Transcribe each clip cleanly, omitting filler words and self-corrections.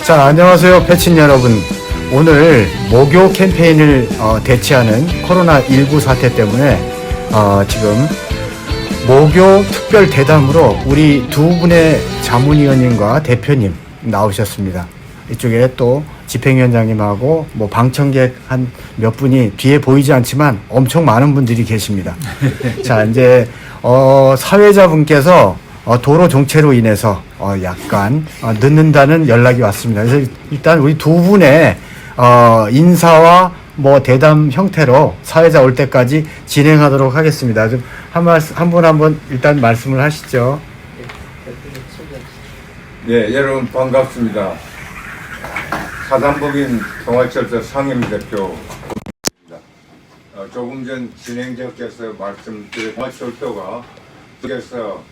자, 안녕하세요, 패친 여러분. 오늘 목요 캠페인을 대체하는 코로나19 사태 때문에 지금 목요 특별 대담으로 우리 두 분의 자문위원님과 대표님 나오셨습니다. 이쪽에 또 집행위원장님하고 뭐 방청객 한 몇 분이 뒤에 보이지 않지만 엄청 많은 분들이 계십니다. 자, 이제 사회자분께서 도로 정체로 인해서 약간 늦는다는 연락이 왔습니다. 그래서 일단 우리 두 분의 인사와 뭐 대담 형태로 사회자 올 때까지 진행하도록 하겠습니다. 좀 한 분 일단 말씀을 하시죠. 네, 여러분 반갑습니다. 사단법인 동아철도 상임대표입니다. 조금 전 진행자께서 말씀드린 동아철도가 그래서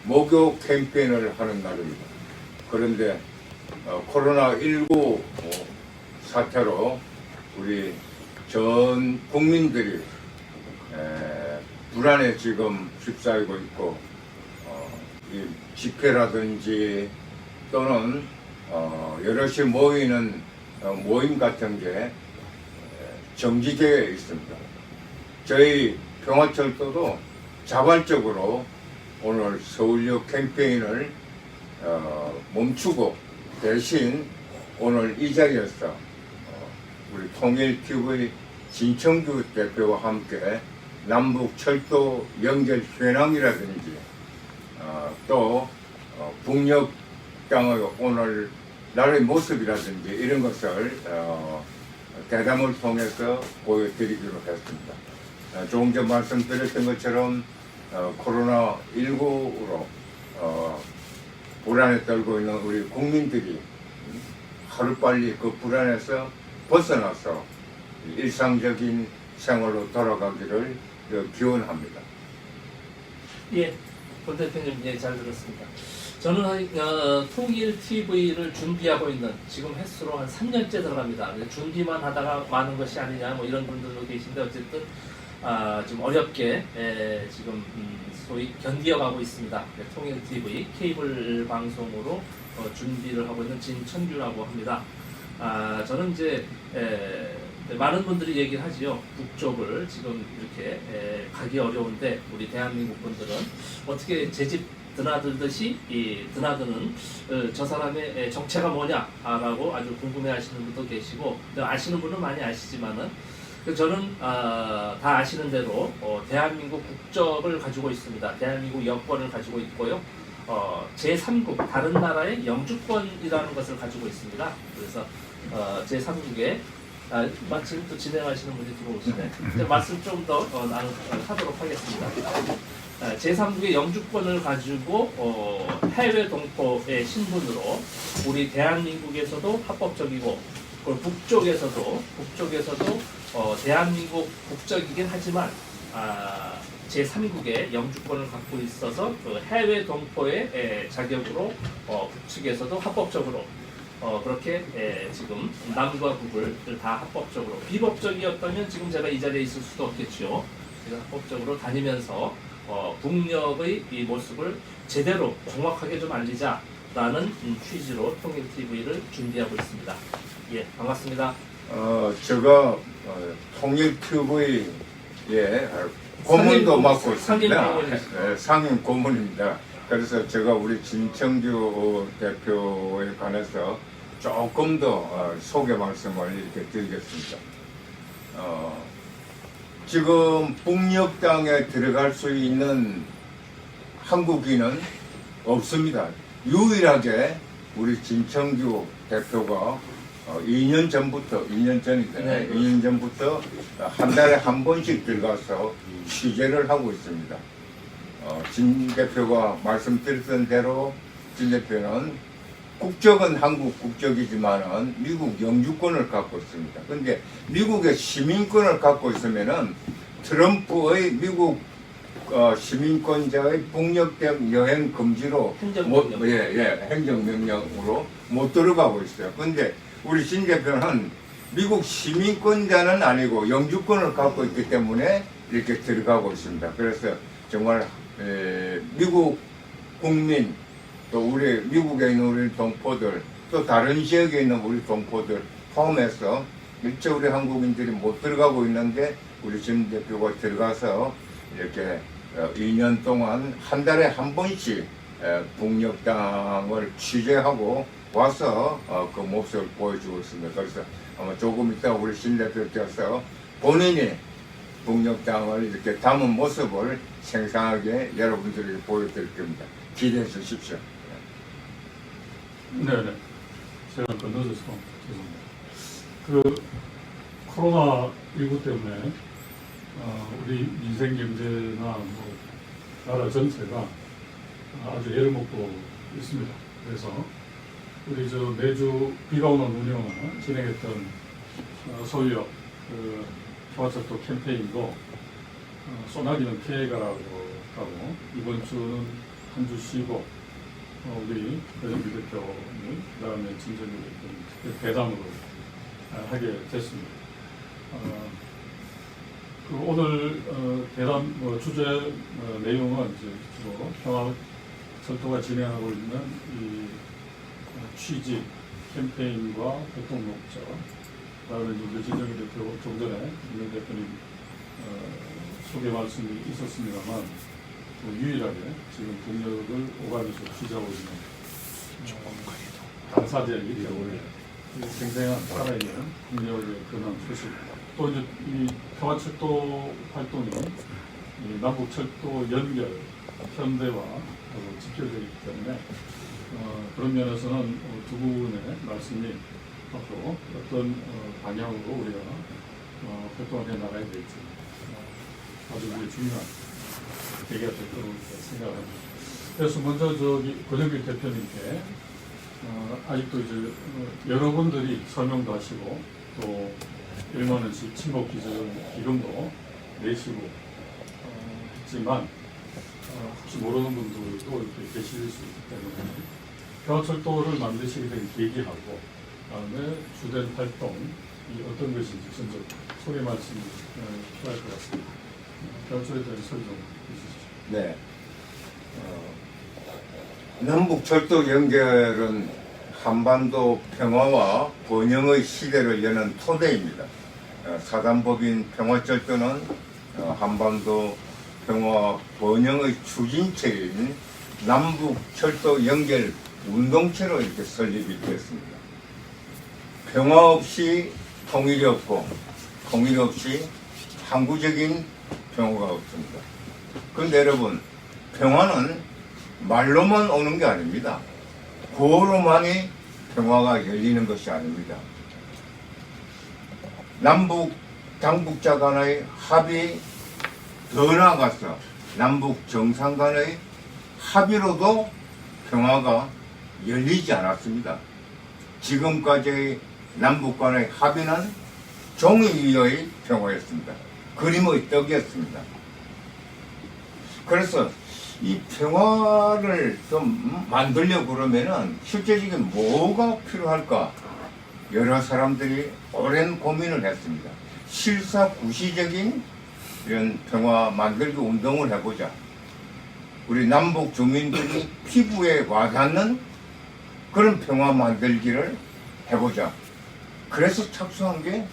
목요 캠페인을 하는 날입니다. 그런데 코로나19 사태로 우리 전 국민들이 불안에 지금 휩싸이고 있고 이 집회라든지 또는 여럿이 모이는 모임 같은 게 정지되어 있습니다. 저희 평화철도도 자발적으로 오늘 서울역 캠페인을 멈추고 대신 오늘 이 자리에서 우리 통일TV 진청규 대표와 함께 남북철도 연결 현황이라든지 또 북녘 땅의 오늘 날의 모습이라든지 이런 것을 대담을 통해서 보여드리기로 했습니다. 조금 전 말씀드렸던 것처럼 코로나19로 불안에 떨고 있는 우리 국민들이 하루빨리 그 불안에서 벗어나서 일상적인 생활로 돌아가기를 기원합니다. 예, 권 대표님, 예, 잘 들었습니다. 저는 통일TV를 준비하고 있는 지금 횟수로 한 3년째 들어갑니다. 준비만 하다가 많은 것이 아니냐 뭐 이런 분들도 계신데 어쨌든 좀 어렵게 지금 소위 견디어가고 있습니다. 통일TV 케이블 방송으로 준비를 하고 있는 진천규라고 합니다. 저는 이제 많은 분들이 얘기를 하지요. 북쪽을 지금 이렇게 가기 어려운데 우리 대한민국 분들은 어떻게 제 집 드나들듯이 드나드는 저 사람의 정체가 뭐냐라고 아주 궁금해하시는 분도 계시고 아시는 분은 많이 아시지만은 저는 다 아시는 대로 대한민국 국적을 가지고 있습니다. 대한민국 여권을 가지고 있고요. 제3국 다른 나라의 영주권이라는 것을 가지고 있습니다. 그래서 제3국의 마침 또 진행하시는 분이 들어오시네. 말씀 좀 더 하도록 하겠습니다. 제3국의 영주권을 가지고 해외 동포의 신분으로 우리 대한민국에서도 합법적이고 북쪽에서도 대한민국 국적이긴 하지만 제3국의 영주권을 갖고 있어서 그 해외 동포의 자격으로 북측에서도 합법적으로 그렇게 지금 남과 북을 다 합법적으로 비법적이었다면 지금 제가 이 자리에 있을 수도 없겠죠. 그래서 합법적으로 다니면서 북녘의 이 모습을 제대로 정확하게 좀 알리자라는 취지로 통일TV를 준비하고 있습니다. 예, 반갑습니다. 제가 통일TV의 고문도 맡고 있습니다. 상임 고문입니다. 그래서 제가 우리 진청규 대표에 관해서 조금 더 소개 말씀을 이렇게 드리겠습니다. 지금 북녘 땅에 들어갈 수 있는 한국인은 없습니다. 유일하게 우리 진청규 대표가 2년 전부터 한 달에 한 번씩 들어가서 취재를 하고 있습니다. 진 대표가 말씀드렸던 대로 진 대표는 국적은 한국 국적이지만은 미국 영주권을 갖고 있습니다. 그런데 미국의 시민권을 갖고 있으면은 트럼프의 미국 시민권자의 북녘 여행 금지로 행정명령으로 못 들어가고 있어요. 그런데 우리 진 대표는 미국 시민권자는 아니고 영주권을 갖고 있기 때문에 이렇게 들어가고 있습니다. 그래서 정말 미국 국민 또 우리 미국에 있는 우리 동포들 또 다른 지역에 있는 우리 동포들 포함해서 일체 우리 한국인들이 못 들어가고 있는데 우리 진 대표가 들어가서 이렇게 2년 동안 한 달에 한 번씩 북녘땅을 취재하고 와서 그 모습을 보여주고 있습니다. 그래서 아마 조금 이따 우리 신 대표께서 본인이 북녘땅을 이렇게 담은 모습을 생생하게 여러분들에게 보여드릴 겁니다. 기대해 주십시오. 네네. 제가 건너져서 죄송합니다. 그 코로나19 때문에 우리 민생 경제나 뭐 나라 전체가 아주 애를 먹고 있습니다. 그래서 우리 저 매주 비가 오는 운영을 진행했던 소유역 그 평화철도 캠페인도 소나기는 피해가라고 하고 이번 주는 한 주 쉬고 우리 배정기 대표님 그다음에 진정규 대표님 대담으로 하게 됐습니다. 그 오늘 대담 주제 내용은 이제 주로 평화철도가 진행하고 있는 이 취지 캠페인과 활동 목적 그다음에 이제 진정규 대표 좀 전에 윤 대표님 소개 말씀이 있었습니다만 유일하게 지금 북녘을 오가면서 취재하고 있는 당사자이기 때문에 생생한 살아있는 북녘의 근황 소식 또 이제 이 평화철도 활동이 이 남북철도 연결 현대화하고 직결되어 있기 때문에 그런 면에서는 두 분의 말씀이 앞으로 어떤 방향으로 우리가 활동을 해 나가야 될지 아주 우리 중요한 계기가 될 거라고 생각합니다. 그래서 먼저 저기 권영길 대표님께 아직도 이제 여러분들이 설명도 하시고 또 1만 원씩 친목 기금도 내시고 했지만 혹시 모르는 분들도 이렇게 계실 수 있기 때문에 평화철도를 만드시게 된 계기하고 그다음에 주된 활동이 어떤 것인지 먼저 소개 말씀이 필요할 것 같습니다. 평화철도에 대한 설명 해주시죠. 네. 남북철도 연결은 한반도 평화와 번영의 시대를 여는 토대입니다. 사단법인 평화철도는 한반도 평화 번영의 추진체인 남북철도 연결 운동체로 이렇게 설립이 되었습니다. 평화 없이 통일이 없고 통일 없이 항구적인 평화가 없습니다. 그런데 여러분, 평화는 말로만 오는 게 아닙니다. 구호로만이 평화가 열리는 것이 아닙니다. 남북 당북자 간의 합의, 더 나아가서 남북 정상 간의 합의로도 평화가 열리지 않았습니다. 지금까지의 남북 간의 합의는 종이 위의 평화였습니다. 그림의 떡이었습니다. 그래서 이 평화를 좀 만들려고 그러면은 실제적인 뭐가 필요할까? 여러 사람들이 오랜 고민을 했습니다. 실사구시적인 이런 평화 만들기 운동을 해보자. 우리 남북 주민들이 피부에 와닿는 그런 평화 만들기를 해보자. 그래서 착수한 게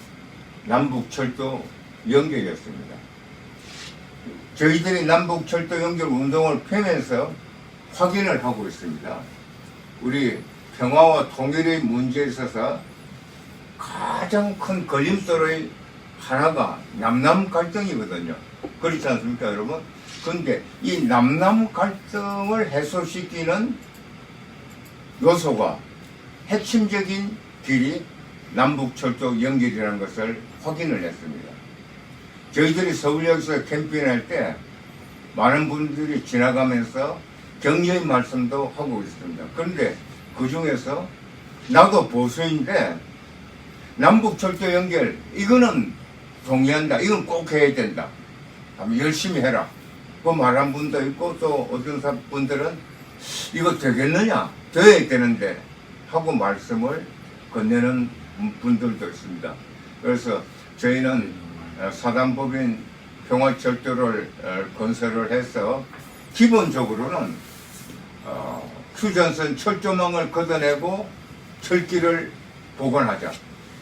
남북철도 연결이었습니다. 저희들이 남북철도 연결 운동을 펴면서 확인을 하고 있습니다. 우리 평화와 통일의 문제에 있어서 가장 큰 걸림돌의 하나가 남남 갈등이거든요. 그렇지 않습니까, 여러분? 그런데 이 남남 갈등을 해소시키는 요소가 핵심적인 길이 남북철도 연결이라는 것을 확인을 했습니다. 저희들이 서울역에서 캠페인할 때 많은 분들이 지나가면서 격려의 말씀도 하고 있습니다. 그런데 그 중에서 나도 보수인데 남북철도 연결 이거는 동의한다. 이건 꼭 해야 된다. 열심히 해라. 그 말한 분도 있고 또 어떤 분들은 이거 되겠느냐? 돼야 되는데 하고 말씀을 건네는 분들도 있습니다. 그래서 저희는 사단법인 평화철도를 건설을 해서 기본적으로는 휴전선 철조망을 걷어내고 철길을 복원하자.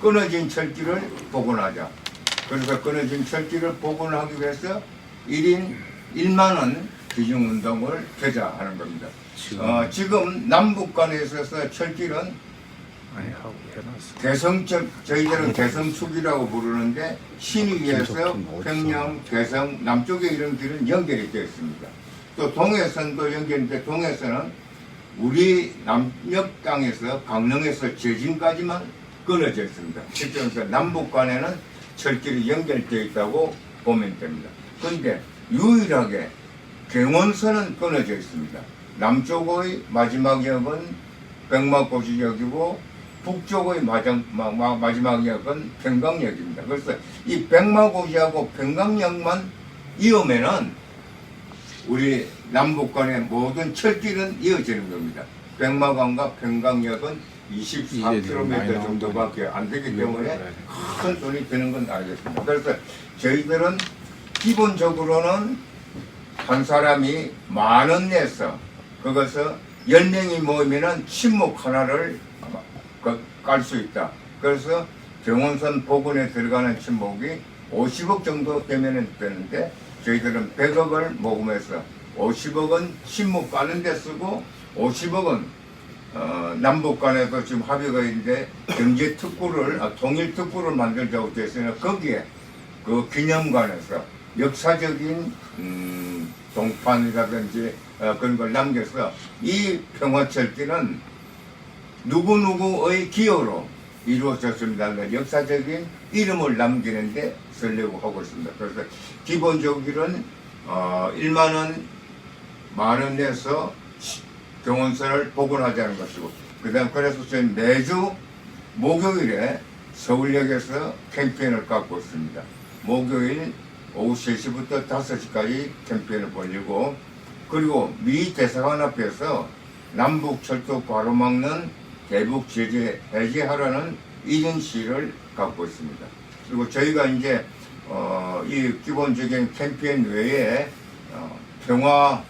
끊어진 철길을 복원하자. 그래서 끊어진 철길을 복원하기 위해서 1인 1만 원 기증운동을 개자하는 겁니다. 지금 남북 간에 있어서 철길은 개성철, 저희들은 개성축이라고 부르는데 신의에서 평양, 개성, 남쪽에 이런 길은 연결이 되어 있습니다. 또 동해선도 연결인데 동해선은 우리 남녘 땅에서 강릉에서 제진까지만 끊어져 있습니다. 실제로 남북 간에는 철길이 연결되어 있다고 보면 됩니다. 그런데 유일하게 경원선은 끊어져 있습니다. 남쪽의 마지막 역은 백마고지역이고 북쪽의 마지막 역은 평강역입니다. 그래서 이 백마고지하고 평강역만 이으면은 우리 남북 간의 모든 철길은 이어지는 겁니다. 백마강과 평강역은 24km 정도밖에 안 되기 때문에 큰 돈이 드는 건 알겠습니다. 그래서 저희들은 기본적으로는 한 사람이 10,000원 내서 그것을 10명이 모이면은 침묵 하나를 깔 수 있다. 그래서 경원선 복원에 들어가는 침묵이 50억 정도 되면 되는데 저희들은 100억을 모금해서 50억은 침묵 까는 데 쓰고 50억은 남북 간에도 지금 합의가 있는데 경제 특구를 통일 특구를 만들자고 했으니 거기에 그 기념관에서 역사적인 동판이라든지 그런 걸 남겨서 이 평화철길은 누구누구의 기여로 이루어졌습니다. 역사적인 이름을 남기는데 쓰려고 하고 있습니다. 그래서 기본적으로는 1만 원, 10,000원 내서 경원선을 복원하자는 것이고, 그래서 저희 매주 목요일에 서울역에서 캠페인을 갖고 있습니다. 목요일 오후 3시부터 5시까지 캠페인을 벌이고, 그리고 미 대사관 앞에서 남북철도 가로막는 대북 제재 해제하라는 이런 시를 갖고 있습니다. 그리고 저희가 이제 이 기본적인 캠페인 외에 평화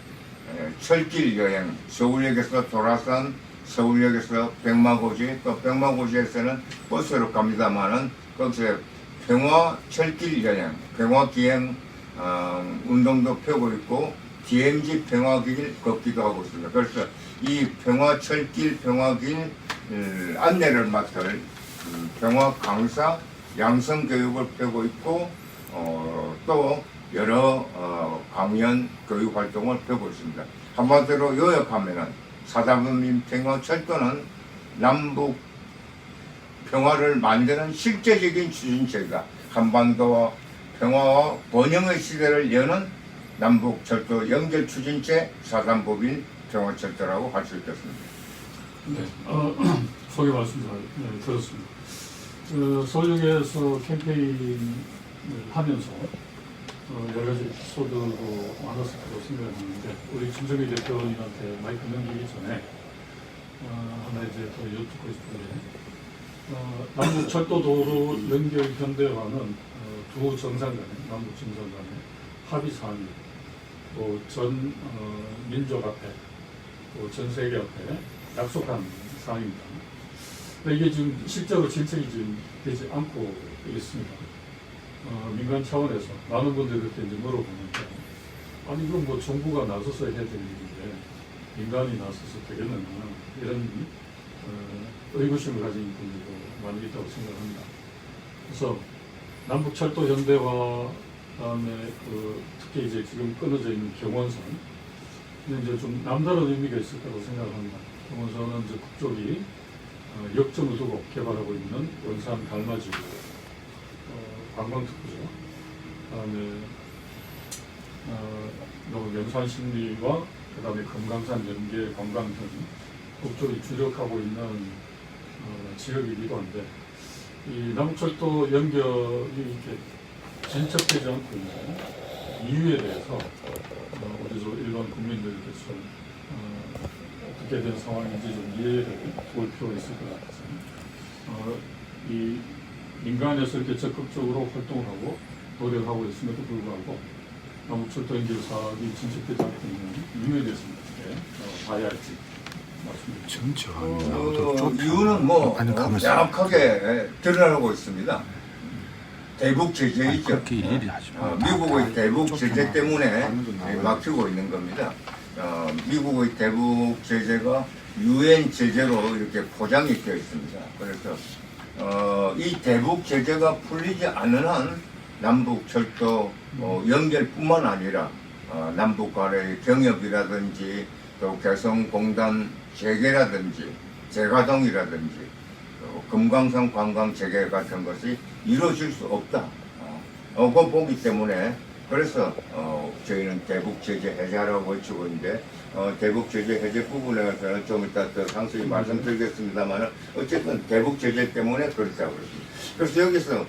철길 여행, 서울역에서 도라산, 서울역에서 백마고지, 또 백마고지에서는 버스로 갑니다만은 거기서 평화 철길 여행, 평화 기행 운동도 펴고 있고 DMZ 평화길 걷기도 하고 있습니다. 그래서 이 평화 철길, 평화길 안내를 맡을 평화 강사 양성 교육을 펴고 있고 또 여러 강연 교육 활동을 펴고 있습니다. 한마디로 요약하면은 사단법인 평화철도는 남북 평화를 만드는 실제적인 추진체가 한반도와 평화와 번영의 시대를 여는 남북철도 연결 추진체 사단법인 평화철도라고 할 수 있겠습니다. 네, 소개 말씀 잘 들었습니다. 서울역에서 캠페인을 하면서 여러 가지 에피소드도 많았을 거라고 생각하는데 우리 김정희 대표님한테 마이크 넘기기 전에 하나 이제 더 여쭙고 싶은데 남북철도도로 연결 현대화는 두 정상 간에 남북 정상 간에 합의 사항이 또 전 민족 앞에 또 전 세계 앞에 약속한 사항입니다. 근데 이게 지금 실제로 진척이 지금 되지 않고 있습니다. 민간 차원에서 많은 분들이 그렇게 이제 물어보는데 아니 이건 뭐 정부가 나서서 해야 될 일인데 민간이 나서서 되겠느냐 이런 의구심을 가진 분들도 많이 있다고 생각합니다. 그래서 남북철도 현대화 다음에 특히 이제 지금 끊어져 있는 경원선 이제 좀 남다른 의미가 있을 거라고 생각합니다. 경원선은 이제 북쪽이 역점을 두고 개발하고 있는 원산 달맞이고 관광특구죠. 그다음에 연산십리와 그다음에 금강산 연계 관광 등 북쪽이 주력하고 있는 지역이기도 한데 이 남북철도 연결이 이렇게 진척되지 않고 있는 이유에 대해서 우리 일반 국민들께서 어떻게 된 상황인지 좀 이해를 볼 필요가 있을 것 같아요. 이 민간에서 이렇게 적극적으로 활동을 하고 노력하고 있음에도 불구하고 남북철도 연결 사업이 진척되지 않고 있는 이유에 대해서 어떻게 봐야 할지 말씀드립니다. 이유는 뭐 아니, 가만있어. 명확하게 드러나고 있습니다. 대북 제재이죠. 그렇게 일일이 하지 마. 미국의 대북 제재 쫓겨나. 때문에 반응도 나와요. 막히고 있는 겁니다. 미국의 대북 제재가 유엔 제재로 이렇게 포장이 되어 있습니다. 그래서 이 대북 제재가 풀리지 않는 한 남북 철도 연결뿐만 아니라 남북 간의 경협이라든지 또 개성공단 재개라든지 재가동이라든지 금강산 관광 재개 같은 것이 이루어질 수 없다. 그거 보기 때문에 그래서 저희는 대북 제재 해제하라고 외치고 있는데 대북 제재 해제 부분에서는 좀 이따 더 상세히 말씀드리겠습니다만 어쨌든 대북 제재 때문에 그렇다고 그렇습니다. 그래서 여기서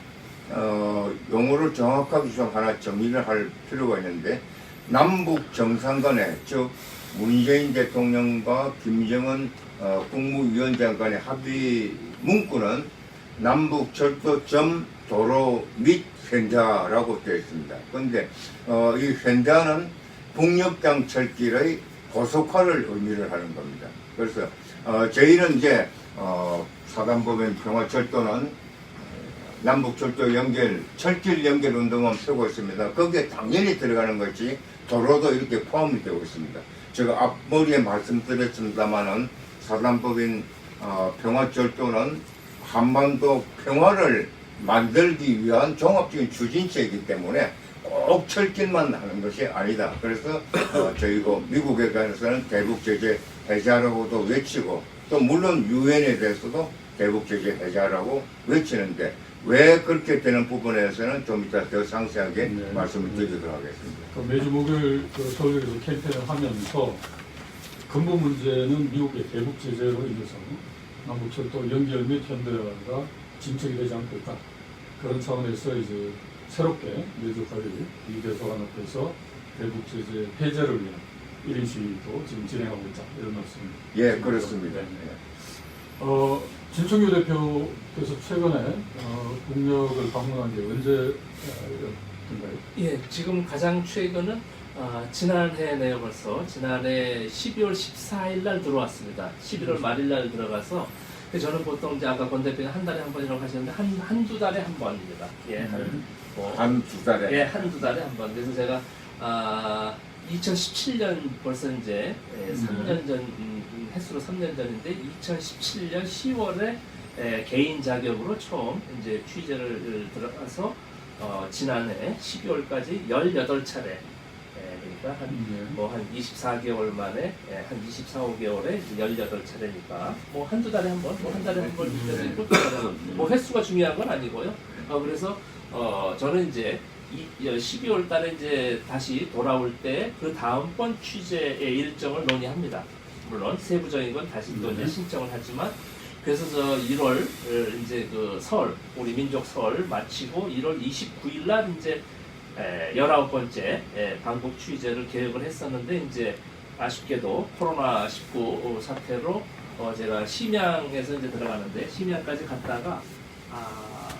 용어를 정확하게 좀 하나 정리를 할 필요가 있는데 남북 정상 간에 즉 문재인 대통령과 김정은 국무위원장 간의 합의 문구는 남북 철도 점 도로 및 현자라고 되어 있습니다. 그런데 이 현자는 북녘강 철길의 고속화를 의미를 하는 겁니다. 그래서 저희는 이제 사단법인 평화철도는 남북철도 연결, 철길 연결 운동을 펴고 있습니다. 거기에 당연히 들어가는 것이 도로도 이렇게 포함이 되고 있습니다. 제가 앞머리에 말씀드렸습니다만은 사단법인 평화철도는 한반도 평화를 만들기 위한 종합적인 추진체이기 때문에 꼭 철길만 하는 것이 아니다. 그래서 저희가 미국에 관해서는 대북 제재 해제하라고도 외치고 또 물론 유엔에 대해서도 대북 제재 해제하라고 외치는데 왜 그렇게 되는 부분에서는 좀 이따 더 상세하게 말씀을 드리도록 하겠습니다. 매주 목요일 서울에서 캠페인을 하면서 근본 문제는 미국의 대북 제재로 인해서 남북철도 연결 및 현대화가 진척이 되지 않고 있다. 그런 차원에서 이제 새롭게 매주 화요일 이 대사관 앞에서 대북 제재 해제를 위한 1인 시위도 지금 진행하고 있다. 이런 말씀입니다. 예, 그렇습니다. 진청규 대표께서 최근에 북녘을 방문한 게 언제인가요? 예, 지금 가장 최근은 지난해네요 벌써. 지난해 12월 14일 날 들어왔습니다. 11월 말일 날 들어가서 저는 보통 이제 아까 권 대표가 한 달에 한 번이라고 하셨는데 한두 달에 한 번입니다. 예, 한두 달에. 예, 한두 달에 한 번. 그래서 제가 2017년 벌써 이제 3년 전 횟수로 3년 전인데 2017년 10월에 개인 자격으로 처음 이제 취재를 들어가서 지난해 12월까지 18차례 그러니까 한 24개월 만에 한 24, 5개월에 18차례니까 뭐 한두 달에 한 번, 뭐 한 달에 한 번 있고 뭐 횟수가 중요한 건 아니고요. 그래서 저는 이제 12월 달에 이제 다시 돌아올 때 그 다음번 취재의 일정을 논의합니다. 물론 세부적인 건 다시 또 이제 신청을 하지만 그래서 저 1월 이제 그 설 우리 민족 설 마치고 1월 29일 날 이제 19번째 방북 취재를 계획을 했었는데 이제 아쉽게도 코로나19 사태로 제가 심양에서 이제 들어가는데 심양까지 갔다가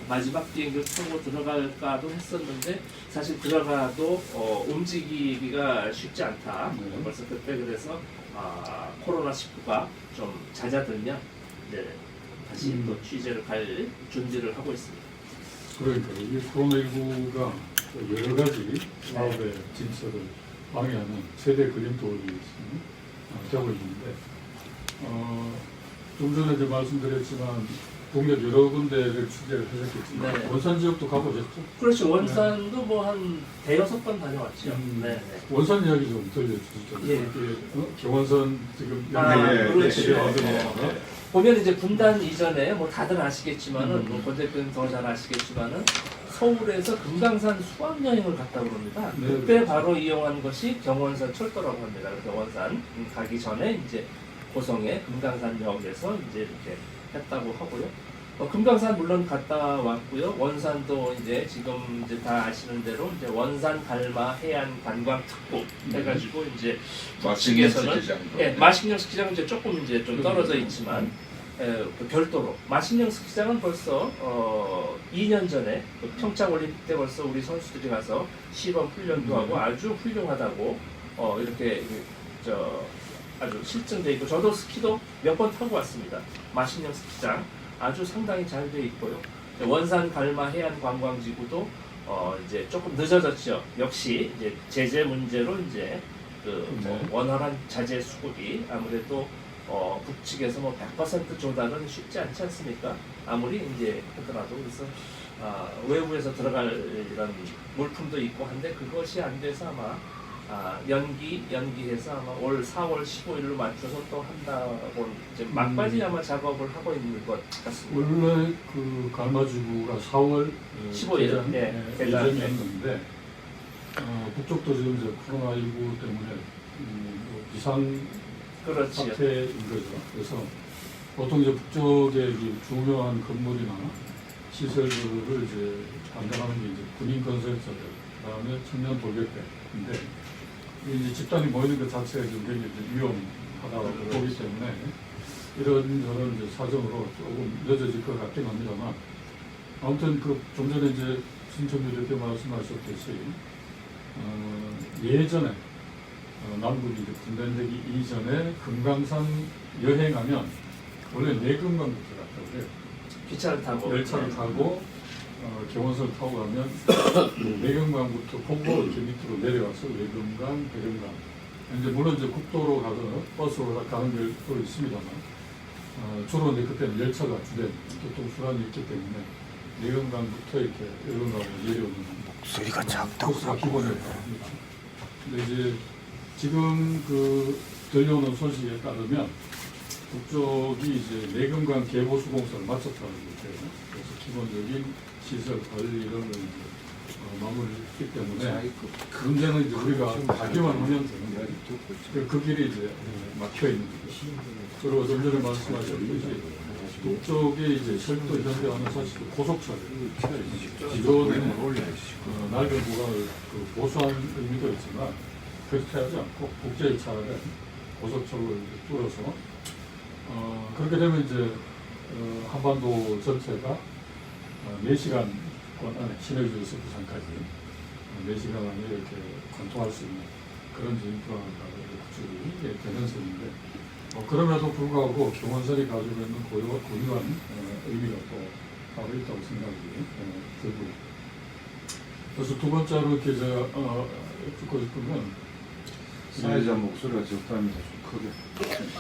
마지막 비행기를 타고 들어갈까도 했었는데 사실 들어가도 움직이기가 쉽지 않다. 벌써 그때 그래서 코로나19가 좀 잦아들면 이제 다시 또 취재를 갈 준비를 하고 있습니다. 그러니까 이 코로나19가 여러 가지 사업의 진척을 방해하는 최대 걸림돌이 되고 있는데 좀 전에 이제 말씀드렸지만 동력 여러 군데를 취재를 하셨겠지만 네. 원산 지역도 가보셨죠? 그렇죠. 원산도 뭐 한 대여섯 번 다녀왔죠. 네. 원산 이야기 좀 들려주시죠. 예. 경원선 지금 그렇죠. 네. 보면 이제 분단 이전에 뭐 다들 아시겠지만은 권 대표는 더 잘 아시겠지만은 서울에서 금강산 수학여행을 갔다 그럽니다. 네. 그때 바로 이용한 것이 경원선 철도라고 합니다. 경원산 가기 전에 이제 고성의 금강산역에서 이제 이렇게 했다고 하고요. 금강산 물론 갔다 왔고요. 원산도 이제 지금 이제 다 아시는 대로 이제 원산 달마 해안 관광 특구 해가지고 이제 측에서는 마식령 스키장은 이제 조금 이제 좀 떨어져 있지만 별도로 마식령 스키장은 벌써 2년 전에 그 평창 올림픽 때 벌써 우리 선수들이 가서 시범 훈련도 하고 아주 훌륭하다고 이렇게 아주 실증돼 있고 저도 스키도 몇 번 타고 왔습니다. 마신령 스키장 아주 상당히 잘 돼 있고요. 원산 갈마 해안 관광지구도 이제 조금 늦어졌죠. 역시 이제 제재 문제로 이제 뭐 원활한 자재 수급이 아무래도 북측에서 뭐 100% 조달은 쉽지 않지 않습니까? 아무리 이제 하더라도 그래서 외부에서 들어갈 이런 물품도 있고 한데 그것이 안 돼서 아마 연기해서 아마 올 4월 15일로 맞춰서 또 한다고 이제 막바지 아마 작업을 하고 있는 것 같습니다. 원래 그 갈마지구가 4월 15일 예정이었는데 북쪽도 지금 이제 코로나19 때문에 뭐 비상 그렇지요. 사태인 거죠. 그래서 보통 이제 북쪽에 이 중요한 건물이나 시설들을 이제 담당하는 게 이제 군인 건설사들, 그다음에 청년 돌격대인데 이제 집단이 모이는 것 자체가 좀 굉장히 위험하다고 보기 때문에 이런 이제 사정으로 조금 늦어질 것 같긴 합니다만 아무튼 그 좀 전에 이제 신청규 대표 말씀하셨듯이 예전에 남북이 이제 분단되기 이전에 금강산 여행하면 원래 내금강부터 갔다고 그래요. 기차를 타고 열차를 타고 경원선을 타고 가면 내금강부터 폭포 이렇게 밑으로 내려와서 외금강, 대금강. 이제 물론 이제 국도로 가거나 버스로 가는 길도 있습니다만 주로 이제 그때는 열차가 주된 교통수단이 있기 때문에 내금강부터 이렇게 외금강으로 내려오는 목소리가 작다고 코스가 기본이었다. 근데 이제 지금 그 들려오는 소식에 따르면 북쪽이 이제 내금강 개보수 공사를 마쳤다고 그래요. 그래서 기본적인 시설 관리 이런 걸 이제 마무리했기 때문에 문제는 이제 우리가 가기만 하면 되는데 그 길이 이제 막혀 있는 거죠. 그리고 좀 전에 말씀하셨듯이 북쪽에 이제 철도 현대화는 사실 고속철 기존에는 낡은 구간을 그 보수한 의미도 있지만 그렇게 하지 않고 국제열차를 고속철로 뚫어서 그렇게 되면 이제 한반도 전체가 4시간권 안에 신해주에서 부산까지 4시간 안에 이렇게 관통할 수 있는 그런 인프라가 구축이 되는 셈인데 그럼에도 불구하고 경원선이 가지고 있는 고유한 의미가 또 따로 있다고 생각이 들고요. 그래서 두 번째로 이렇게 제가 듣고 싶은 건 사회자 목소리가 적당합니다. 좀 크게.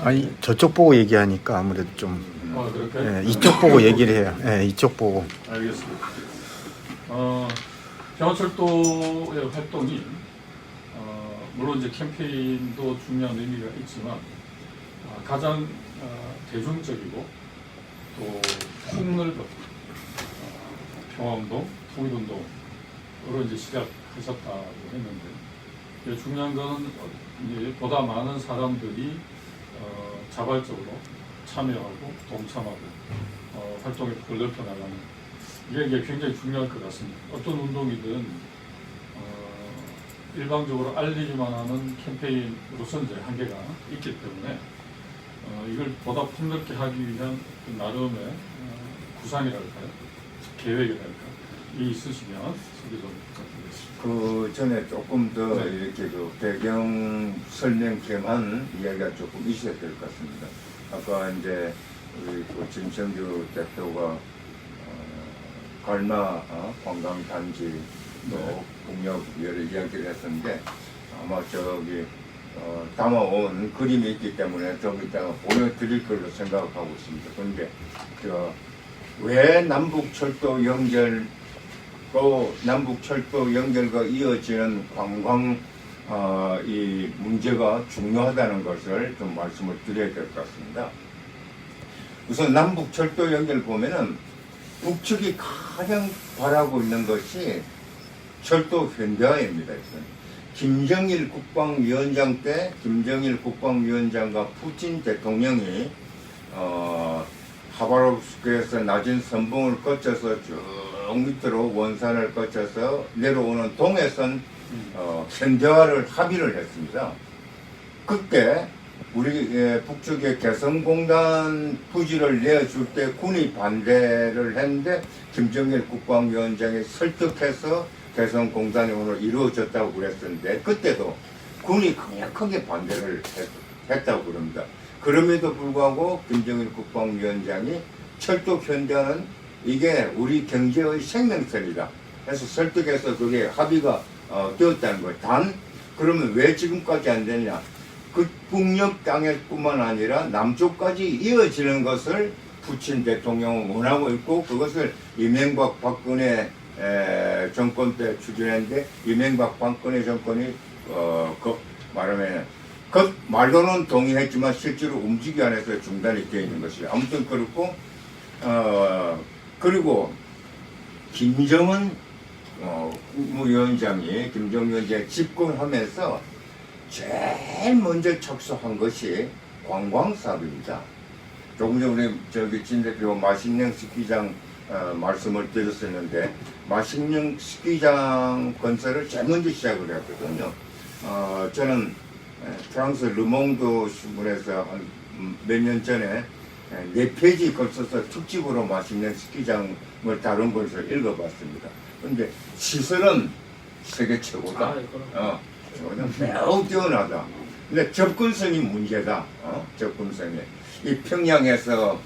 아니 저쪽 보고 얘기하니까 아무래도 좀 그렇게? 예, 이쪽 보고 얘기를 해요. 예, 이쪽 보고. 알겠습니다. 경원철도의 활동이 물론 이제 캠페인도 중요한 의미가 있지만 가장 대중적이고 또 폭넓은 평화운동, 통일운동으로 이제 시작하셨다고 했는데 중요한 것은 이제 보다 많은 사람들이 자발적으로 참여하고 동참하고 활동에 폭을 넓혀나가는 이게 굉장히 중요할 것 같습니다. 어떤 운동이든 일방적으로 알리기만 하는 캠페인으로서 이제 한계가 있기 때문에 이걸 보다 폭넓게 하기 위한 그 나름의 구상이랄까요, 계획이랄까 이 있으시면 소개 좀 부탁드리겠습니다. 그 전에 조금 더 네. 이렇게 그 배경 설명 겸한 이야기가 조금 있어야 될 것 같습니다. 아까 이제 우리 그 진성규 대표가 갈마 관광단지 또 북녘 여러 이야기를 했었는데 아마 저기 담아온 그림이 있기 때문에 좀 이따가 보여드릴 걸로 생각하고 있습니다. 그런데 왜 남북철도 연결 또 남북철도 연결과 이어지는 관광 이 문제가 중요하다는 것을 좀 말씀을 드려야 될 것 같습니다. 우선 남북철도 연결 보면은 북측이 가장 바라고 있는 것이 철도 현대화입니다. 김정일 국방위원장 때 김정일 국방위원장과 푸틴 대통령이 하바롭스크에서 낮은 선봉을 거쳐서 쭉 밑으로 원산을 거쳐서 내려오는 동해선 현대화를 합의를 했습니다. 그때 우리 북쪽에 개성공단 부지를 내어줄 때 군이 반대를 했는데 김정일 국방위원장이 설득해서 개성공단이 오늘 이루어졌다고 그랬었는데 그때도 군이 크게 반대를 했다고 그럽니다. 그럼에도 불구하고 김정일 국방위원장이 철도 현대화는 이게 우리 경제의 생명선이다 해서 설득해서 그게 합의가 되었다는 거예요. 단 그러면 왜 지금까지 안 됐냐? 그 북녘 땅에뿐만 아니라 남쪽까지 이어지는 것을 푸친 대통령은 원하고 있고 그것을 이명박 박근혜 정권 때 추진했는데 이명박 박근혜 정권이 말하면 그 말로는 동의했지만 실제로 움직이 안에서 중단이 되어 있는 것이죠. 아무튼 그렇고 그리고 김정은 국무위원장이 집권하면서 제일 먼저 착수한 것이 관광사업입니다. 조금 전에 우리 진 대표 마식령 스키장 말씀을 드렸었는데 마식령 스키장 건설을 제일 먼저 시작을 했거든요. 저는 프랑스 르몽드 신문에서 한 몇 년 전에 4페이지 걸쳐서 특집으로 마식령 스키장을 다룬 것을 읽어봤습니다. 그런데 시설은 세계 최고다. 매우 뛰어나다. 근데 접근성이 문제다. 접근성이. 이 평양에서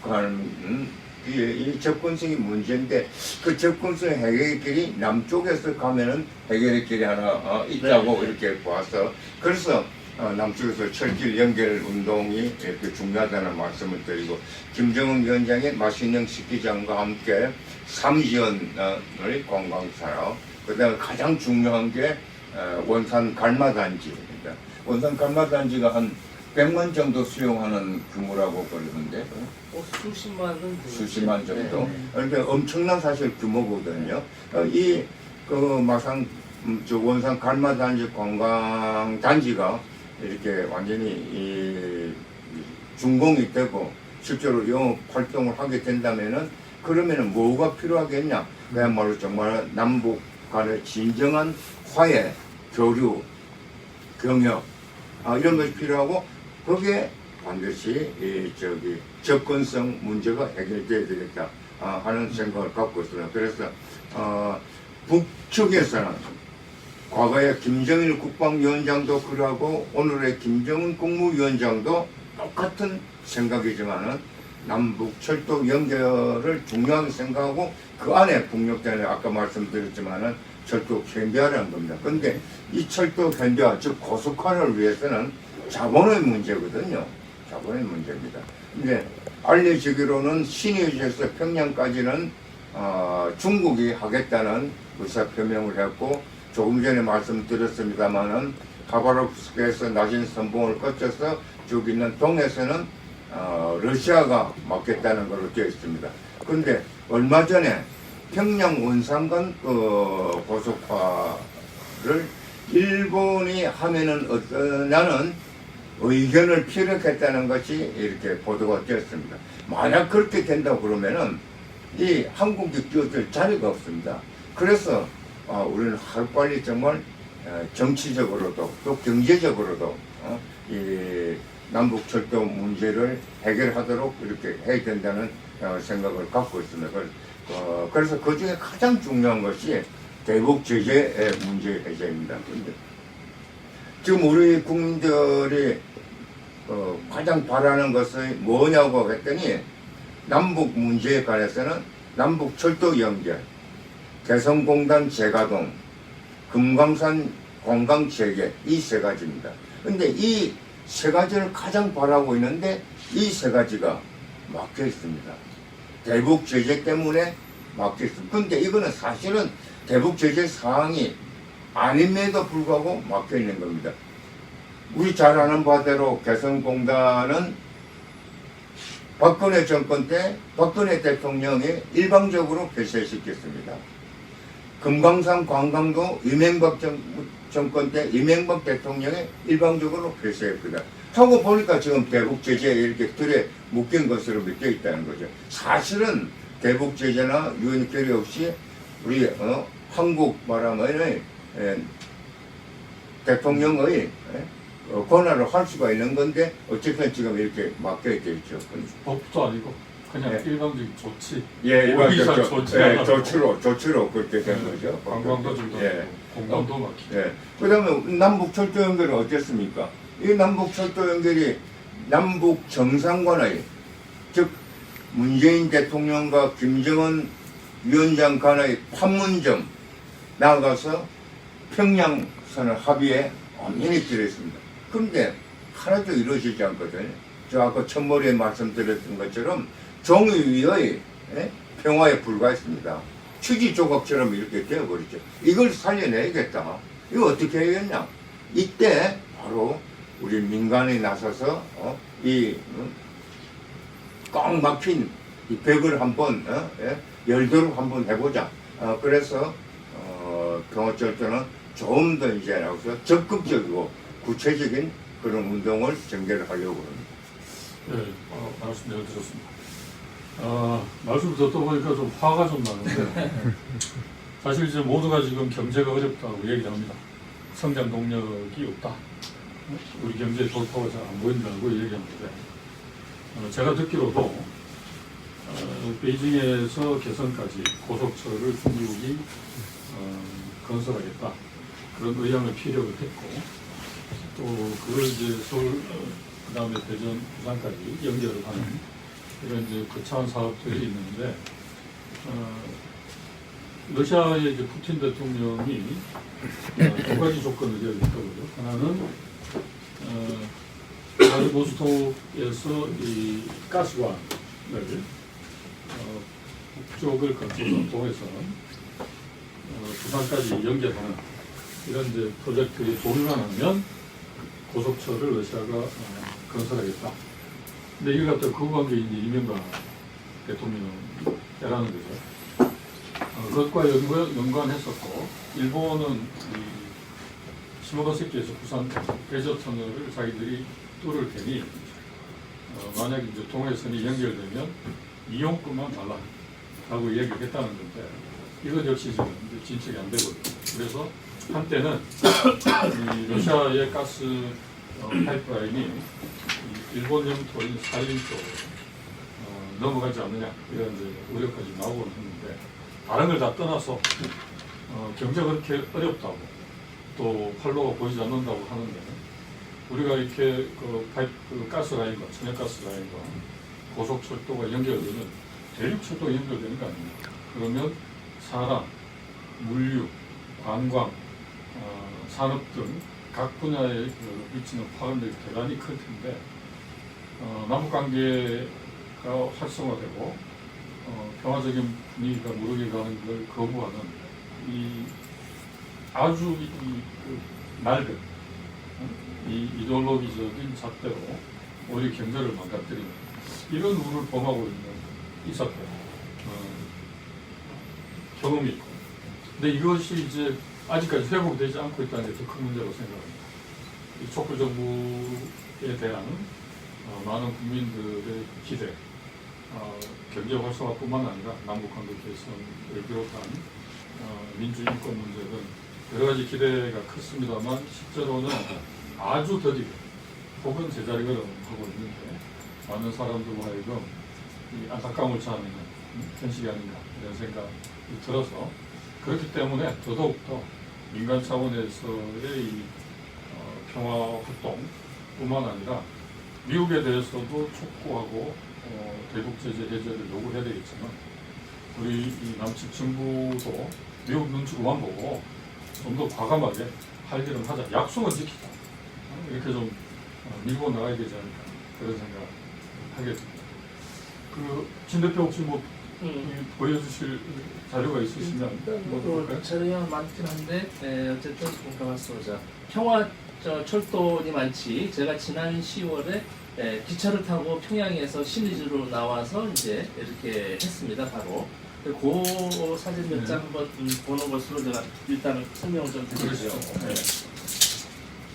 가는 이 접근성이 문제인데 그 접근성 해결의 길이 남쪽에서 가면은 해결의 길이 하나 있다고 이렇게 봐서 그래서 남쪽에서 철길 연결 운동이 이렇게 중요하다는 말씀을 드리고 김정은 위원장의 마식령 스키장과 함께 삼지연의 관광산업 그다음에 가장 중요한 게 원산 갈마단지입니다. 원산 갈마단지가 한 100만 정도 수용하는 규모라고 그러는데 수십만 정도. 그러니까 엄청난 사실 규모거든요. 원산 갈마단지 관광단지가 이렇게 완전히 준공이 되고 실제로 영업 활동을 하게 된다면은 그러면은 뭐가 필요하겠냐? 그야말로 정말 남북 간의 진정한 화해, 교류, 경협 이런 것이 필요하고 거기에 반드시 접근성 문제가 해결돼야 되겠다 하는 생각을 갖고 있습니다. 그래서 북측에서는 과거에 김정일 국방위원장도 그러고 오늘의 김정은 국무위원장도 똑같은 생각이지만은 남북 철도 연결을 중요하게 생각하고 그 안에 북녘단에 아까 말씀드렸지만은 철도 현대화라는 겁니다. 그런데 이 철도 현대화 즉 고속화를 위해서는 자본의 문제거든요. 자본의 문제입니다. 근데 알려지기로는 신의주에서 평양까지는 중국이 하겠다는 의사 표명을 했고 조금 전에 말씀드렸습니다만은 카바롭스크에서 낮은 선봉을 거쳐서 저기 있는 동에서는 러시아가 맡겠다는 걸로 되어 있습니다. 그런데 얼마 전에 평양 원산간 고속화를 일본이 하면은 어떠냐는 의견을 피력했다는 것이 이렇게 보도가 되었습니다. 만약 그렇게 된다고 그러면은 이 한국이 끼어들 자리가 없습니다. 그래서 우리는 하루빨리 정말 정치적으로도 또 경제적으로도 이 남북철도 문제를 해결하도록 이렇게 해야 된다는 생각을 갖고 있습니다. 그래서 그 중에 가장 중요한 것이 대북 제재의 문제 해결입니다. 그런데 지금 우리 국민들이 가장 바라는 것이 뭐냐고 했더니 남북 문제에 관해서는 남북 철도 연결, 개성공단 재가동, 금강산 관광 재개 이 세 가지입니다. 그런데 이 세 가지를 가장 바라고 있는데 이 세 가지가 막혀 있습니다. 대북 제재 때문에 막혀 있습니다. 그런데 이거는 사실은 대북 제재 사항이 아님에도 불구하고 막혀 있는 겁니다. 우리 잘 아는 바대로 개성공단은 박근혜 정권 때 박근혜 대통령이 일방적으로 폐쇄시켰습니다. 금강산 관광도 이명박 정권 때 이명박 대통령이 일방적으로 폐쇄했거든. 하고 보니까 지금 대북 제재에 이렇게 틀에 묶인 것으로 믿겨 있다는 거죠. 사실은 대북 제재나 유엔 결의 없이 우리 한국 말하면 대통령의 권한을 할 수가 있는 건데 어쨌든 지금 이렇게 막혀 있죠. 법도 아니고 그냥 네. 일방적인 조치. 일반적 조치. 조치로 그렇게 된 거죠. 관광도 중단, 공간도 막히고. 그다음에 남북 철도 연결은 어땠습니까? 이 남북철도 연결이 남북 정상간의, 즉 문재인 대통령과 김정은 위원장 간의 판문점 나아가서 평양선을 합의에 엄연히 들어있습니다. 그런데 하나도 이루어지지 않거든요. 저 아까 첫머리에 말씀드렸던 것처럼 종이 위의 평화에 불과했습니다. 휴지 조각처럼 이렇게 되어버리죠. 이걸 살려내야겠다. 이거 어떻게 해야겠냐? 이때 바로 우리 민간이 나서서 꽉 막힌 이 벽을 한번 열도록 한번 해보자. 그래서 평화철도는 좀 더 이제 나와서 적극적이고 구체적인 그런 운동을 전개를 하려고 합니다. 네, 말씀 잘 들었습니다. 말씀 듣다 보니까 좀 화가 좀 나는데 사실 이제 모두가 지금 경제가 어렵다고 얘기를 합니다. 성장 동력이 없다. 우리 경제의 돌파가 잘 안 보인다고 얘기하는데 제가 듣기로도 베이징에서 개성까지 고속철을 중국이 건설하겠다. 그런 의향을 피력을 했고 또 그걸 이제 서울 그 다음에 대전, 부산까지 연결을 하는 이런 이제 거창한 사업들이 있는데 러시아의 이제 푸틴 대통령이 두 가지 조건을 이야기했거든요. 하나는 보스톡에서 이 가스관을 북쪽을 거쳐서 동해선 부산까지 연결하는 이런 이제 프로젝트에 동의만 하면 고속철을 러시아가 건설하겠다. 근데 이걸 갖다 거부한 게 이제 이명박 대통령이라는 거죠. 그것과 연관했었고, 일본은 이 시모가세키에서 부산 대저 터널을 자기들이 뚫을 테니 만약 이제 동해선이 연결되면 이용권만 달라라고 얘기를 했다는 건데, 이것 역시 지금 이제 진척이 안 되거든요. 그래서 한때는 이 러시아의 가스 파이프라인이 일본 영토인 산림 쪽 넘어가지 않느냐 이런 이제 우려까지 나오곤 했는데, 다른 걸 다 떠나서 경제가 그렇게 어렵다고 또 활로가 보이지 않는다고 하는데, 우리가 이렇게 그 가스 라인과 천연가스 라인과 고속철도가 연결되면 대륙철도가 연결되는 거 아닙니까? 그러면 사람, 물류, 관광, 산업 등 각 분야에 미치는 파급력이 대단히 클 텐데, 남북관계가 활성화되고 평화적인 분위기가 무르게 가는 걸 거부하는 이 아주 낡은 이 이데올로기적인 잣대로 오히려 경제를 망가뜨리는 이런 우를 범하고 있는 이 사태 경험이 있고, 근데 이것이 이제 아직까지 회복되지 않고 있다는 게 더 큰 문제라고 생각합니다. 이 촛불 정부에 대한 많은 국민들의 기대, 경제 활성화뿐만 아니라 남북관계 개선을 비롯한 민주인권 문제 등 여러 가지 기대가 컸습니다만, 실제로는 아주 더디게 혹은 제자리 걸음하고 있는데, 많은 사람들로 하여금 이 안타까움을 자아내는 현실이 아닌가 이런 생각이 들어서, 그렇기 때문에 더더욱더 민간 차원에서의 이 평화 활동뿐만 아니라 미국에 대해서도 촉구하고 대북 제재 해제를 요구해야 되겠지만, 우리 이 남측 정부도 미국 눈치로만 보고 좀 더 과감하게 할 일은 하자, 약속은 지키자, 이렇게 좀 밀고 나가야 되지 않을까 그런 생각을 하게 됩니다. 진 대표 혹시 뭐 보여주실 자료가 있으시면 볼까요? 자료가 많긴 한데 어쨌든 공감하시죠. 평화 철도니 많지. 제가 지난 10월에 기차를 타고 평양에서 신의주로 나와서 이제 이렇게 했습니다. 바로 그 사진 몇 장 한번 보는 것으로 제가 일단은 설명을 좀 드리죠.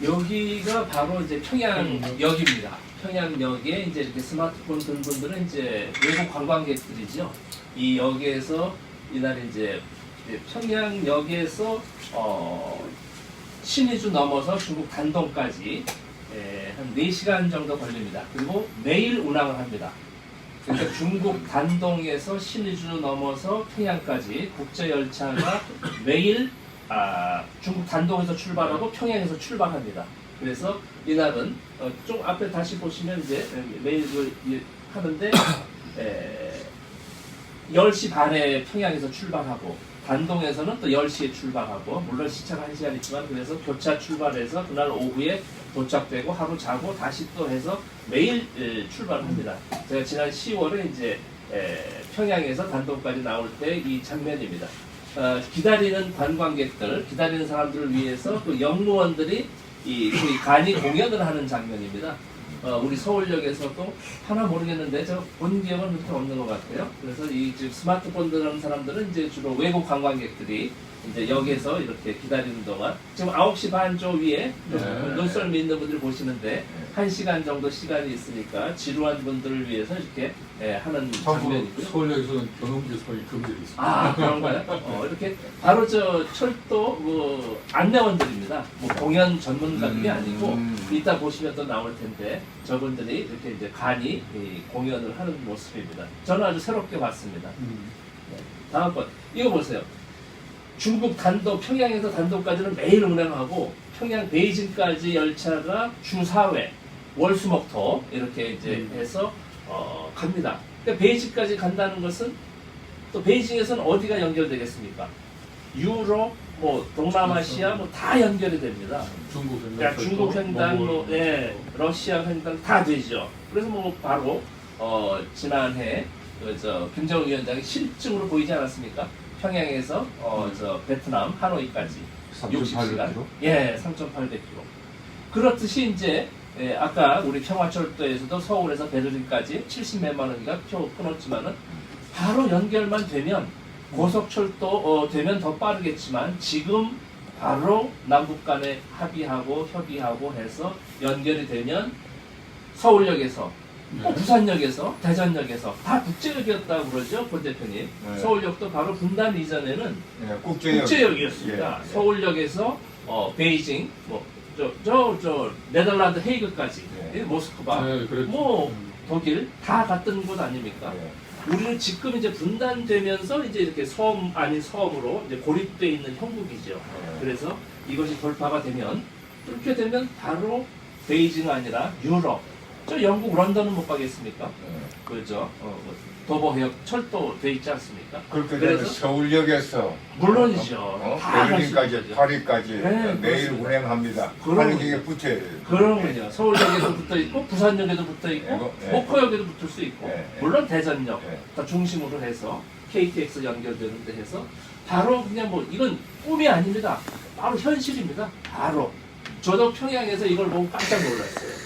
여기가 바로 이제 평양역입니다. 평양역에 이제 이렇게 스마트폰 든 분들은 이제 외국 관광객들이죠. 이 역에서 이날 이제 평양역에서 신의주 넘어서 중국 단동까지 한 4시간 정도 걸립니다. 그리고 매일 운항을 합니다. 그러니까 중국 단동에서 신의주 넘어서 평양까지 국제열차가 매일 중국 단동에서 출발하고 평양에서 출발합니다. 그래서 이날은 좀 앞에 다시 보시면 이제 매일 하는데 10시 반에 평양에서 출발하고 단동에서는 또 10시에 출발하고 물론 시차가 1시간 있지만 그래서 교차 출발해서 그날 오후에 도착되고 하루 자고 다시 또 해서 매일 출발합니다. 제가 지난 10월에 이제 평양에서 단동까지 나올 때 이 장면입니다. 기다리는 관광객들, 기다리는 사람들을 위해서 그 영무원들이 이 간이 공연을 하는 장면입니다. 우리 서울역에서도 하나 모르겠는데 저 본 기억은 그렇게 없는 것 같아요. 그래서 이 지금 스마트폰 들은 사람들은 이제 주로 외국 관광객들이 이제 역에서 이렇게 기다리는 동안 지금 9시 반 저 위에 눈썰미 있는 분들 보시는데 1시간 정도 시간이 있으니까 지루한 분들을 위해서 이렇게 하는 장면이고요. 서울역에서는 경운기 소리 금지돼 있습니다. 아 그런가요? 이렇게 바로 저 철도 안내원들입니다. 뭐 공연 전문가들이 아니고 이따 보시면 또 나올 텐데 저분들이 이렇게 이제 간이 공연을 하는 모습입니다. 저는 아주 새롭게 봤습니다. 다음 번 이거 보세요. 중국 단도 평양에서 단도까지는 매일 운행하고 평양 베이징까지 열차가 주 4회 월수목토 이렇게 이제 해서 갑니다. 그러니까 베이징까지 간다는 것은 또 베이징에서는 어디가 연결되겠습니까? 유럽, 뭐 동남아시아 뭐 다 연결이 됩니다. 중국 횡단, 그러니까 중국 횡단, 뭐 러시아 횡단 다 되죠. 그래서 뭐 바로 지난해 저 김정은 위원장이 실증으로 보이지 않았습니까? 평양에서 저 베트남 하노이까지 60시간, 3,800km. 그렇듯이 이제 아까 우리 평화철도에서도 서울에서 베를린까지 70몇만 원인가 표 끊었지만은 바로 연결만 되면 고속철도 되면 더 빠르겠지만 지금 바로 남북 간에 합의하고 협의하고 해서 연결이 되면 서울역에서 부산역에서 대전역에서 다 국제역이었다고 그러죠, 권 대표님. 서울역도 바로 분단 이전에는 국제역이었습니다. 서울역에서 베이징, 뭐 저 네덜란드 헤이그까지, 모스크바, 뭐 독일 다 갔던 곳 아닙니까? 우리는 지금 이제 분단되면서 이제 이렇게 섬 아닌 섬으로 이제 고립돼 있는 형국이죠. 그래서 이것이 돌파가 되면 그렇게 되면 바로 베이징 아니라 유럽. 저 영국 런던은 못 가겠습니까? 그렇죠. 도보해역 철도 돼 있지 않습니까? 그렇게 되면 서울역에서 물론이죠. 다 베를린까지, 갈 수 있죠. 파리까지 네, 매일 그렇습니다. 운행합니다. 그럼- 하는 게 붙여야 돼요. 그러면요. 서울역에도 붙어 있고 부산역에도 붙어 있고 네. 목포역에도 붙을 수 있고 네. 물론 대전역 네. 다 중심으로 해서 KTX 연결되는 데 해서 바로 그냥 뭐 이건 꿈이 아닙니다. 바로 현실입니다. 바로 저도 평양에서 이걸 보고 깜짝 놀랐어요.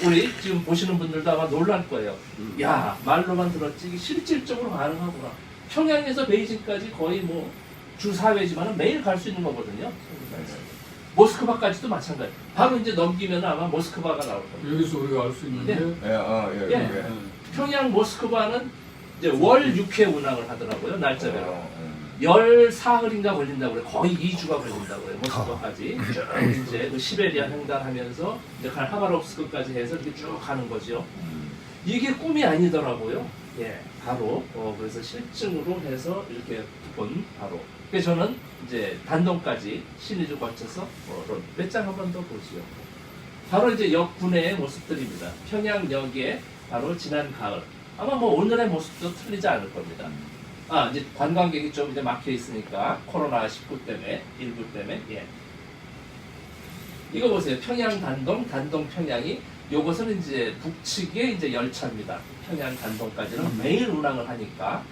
우리 지금 보시는 분들도 아마 놀랄 거예요. 야, 말로만 들었지 이게 실질적으로 가능하구나. 평양에서 베이징까지 거의 뭐 주 4회지만 매일 갈 수 있는 거거든요. 모스크바까지도 마찬가지. 바로 이제 넘기면 아마 모스크바가 나올 겁니다. 여기서 우리가 알 수 있는 게 예. 평양 모스크바는 이제 월 6회 운항을 하더라고요. 날짜별로. 14흘인가 걸린다고 그래요. 거의 2주가 걸린다고 그래요. 모스크바까지. 쭉 이제 그 시베리아 횡단하면서 이제 하바롭스크까지 해서 이렇게 쭉 가는 거죠. 이게 꿈이 아니더라고요. 예, 바로 그래서 실증으로 해서 이렇게 본 바로. 그래서 저는 이제 단동까지 시리즈 거쳐서 몇 장 한 번 더 보시죠. 바로 이제 역 군내의 모습들입니다. 평양역에 바로 지난 가을. 아마 뭐 오늘의 모습도 틀리지 않을 겁니다. 이제 관광객이 좀 이제 막혀 있으니까 코로나19 때문에, 19 때문에, 이거 보세요. 평양 단동, 단동 평양이 요것은 이제 북측의 이제 열차입니다. 평양 단동까지는 매일 운항을 하니까.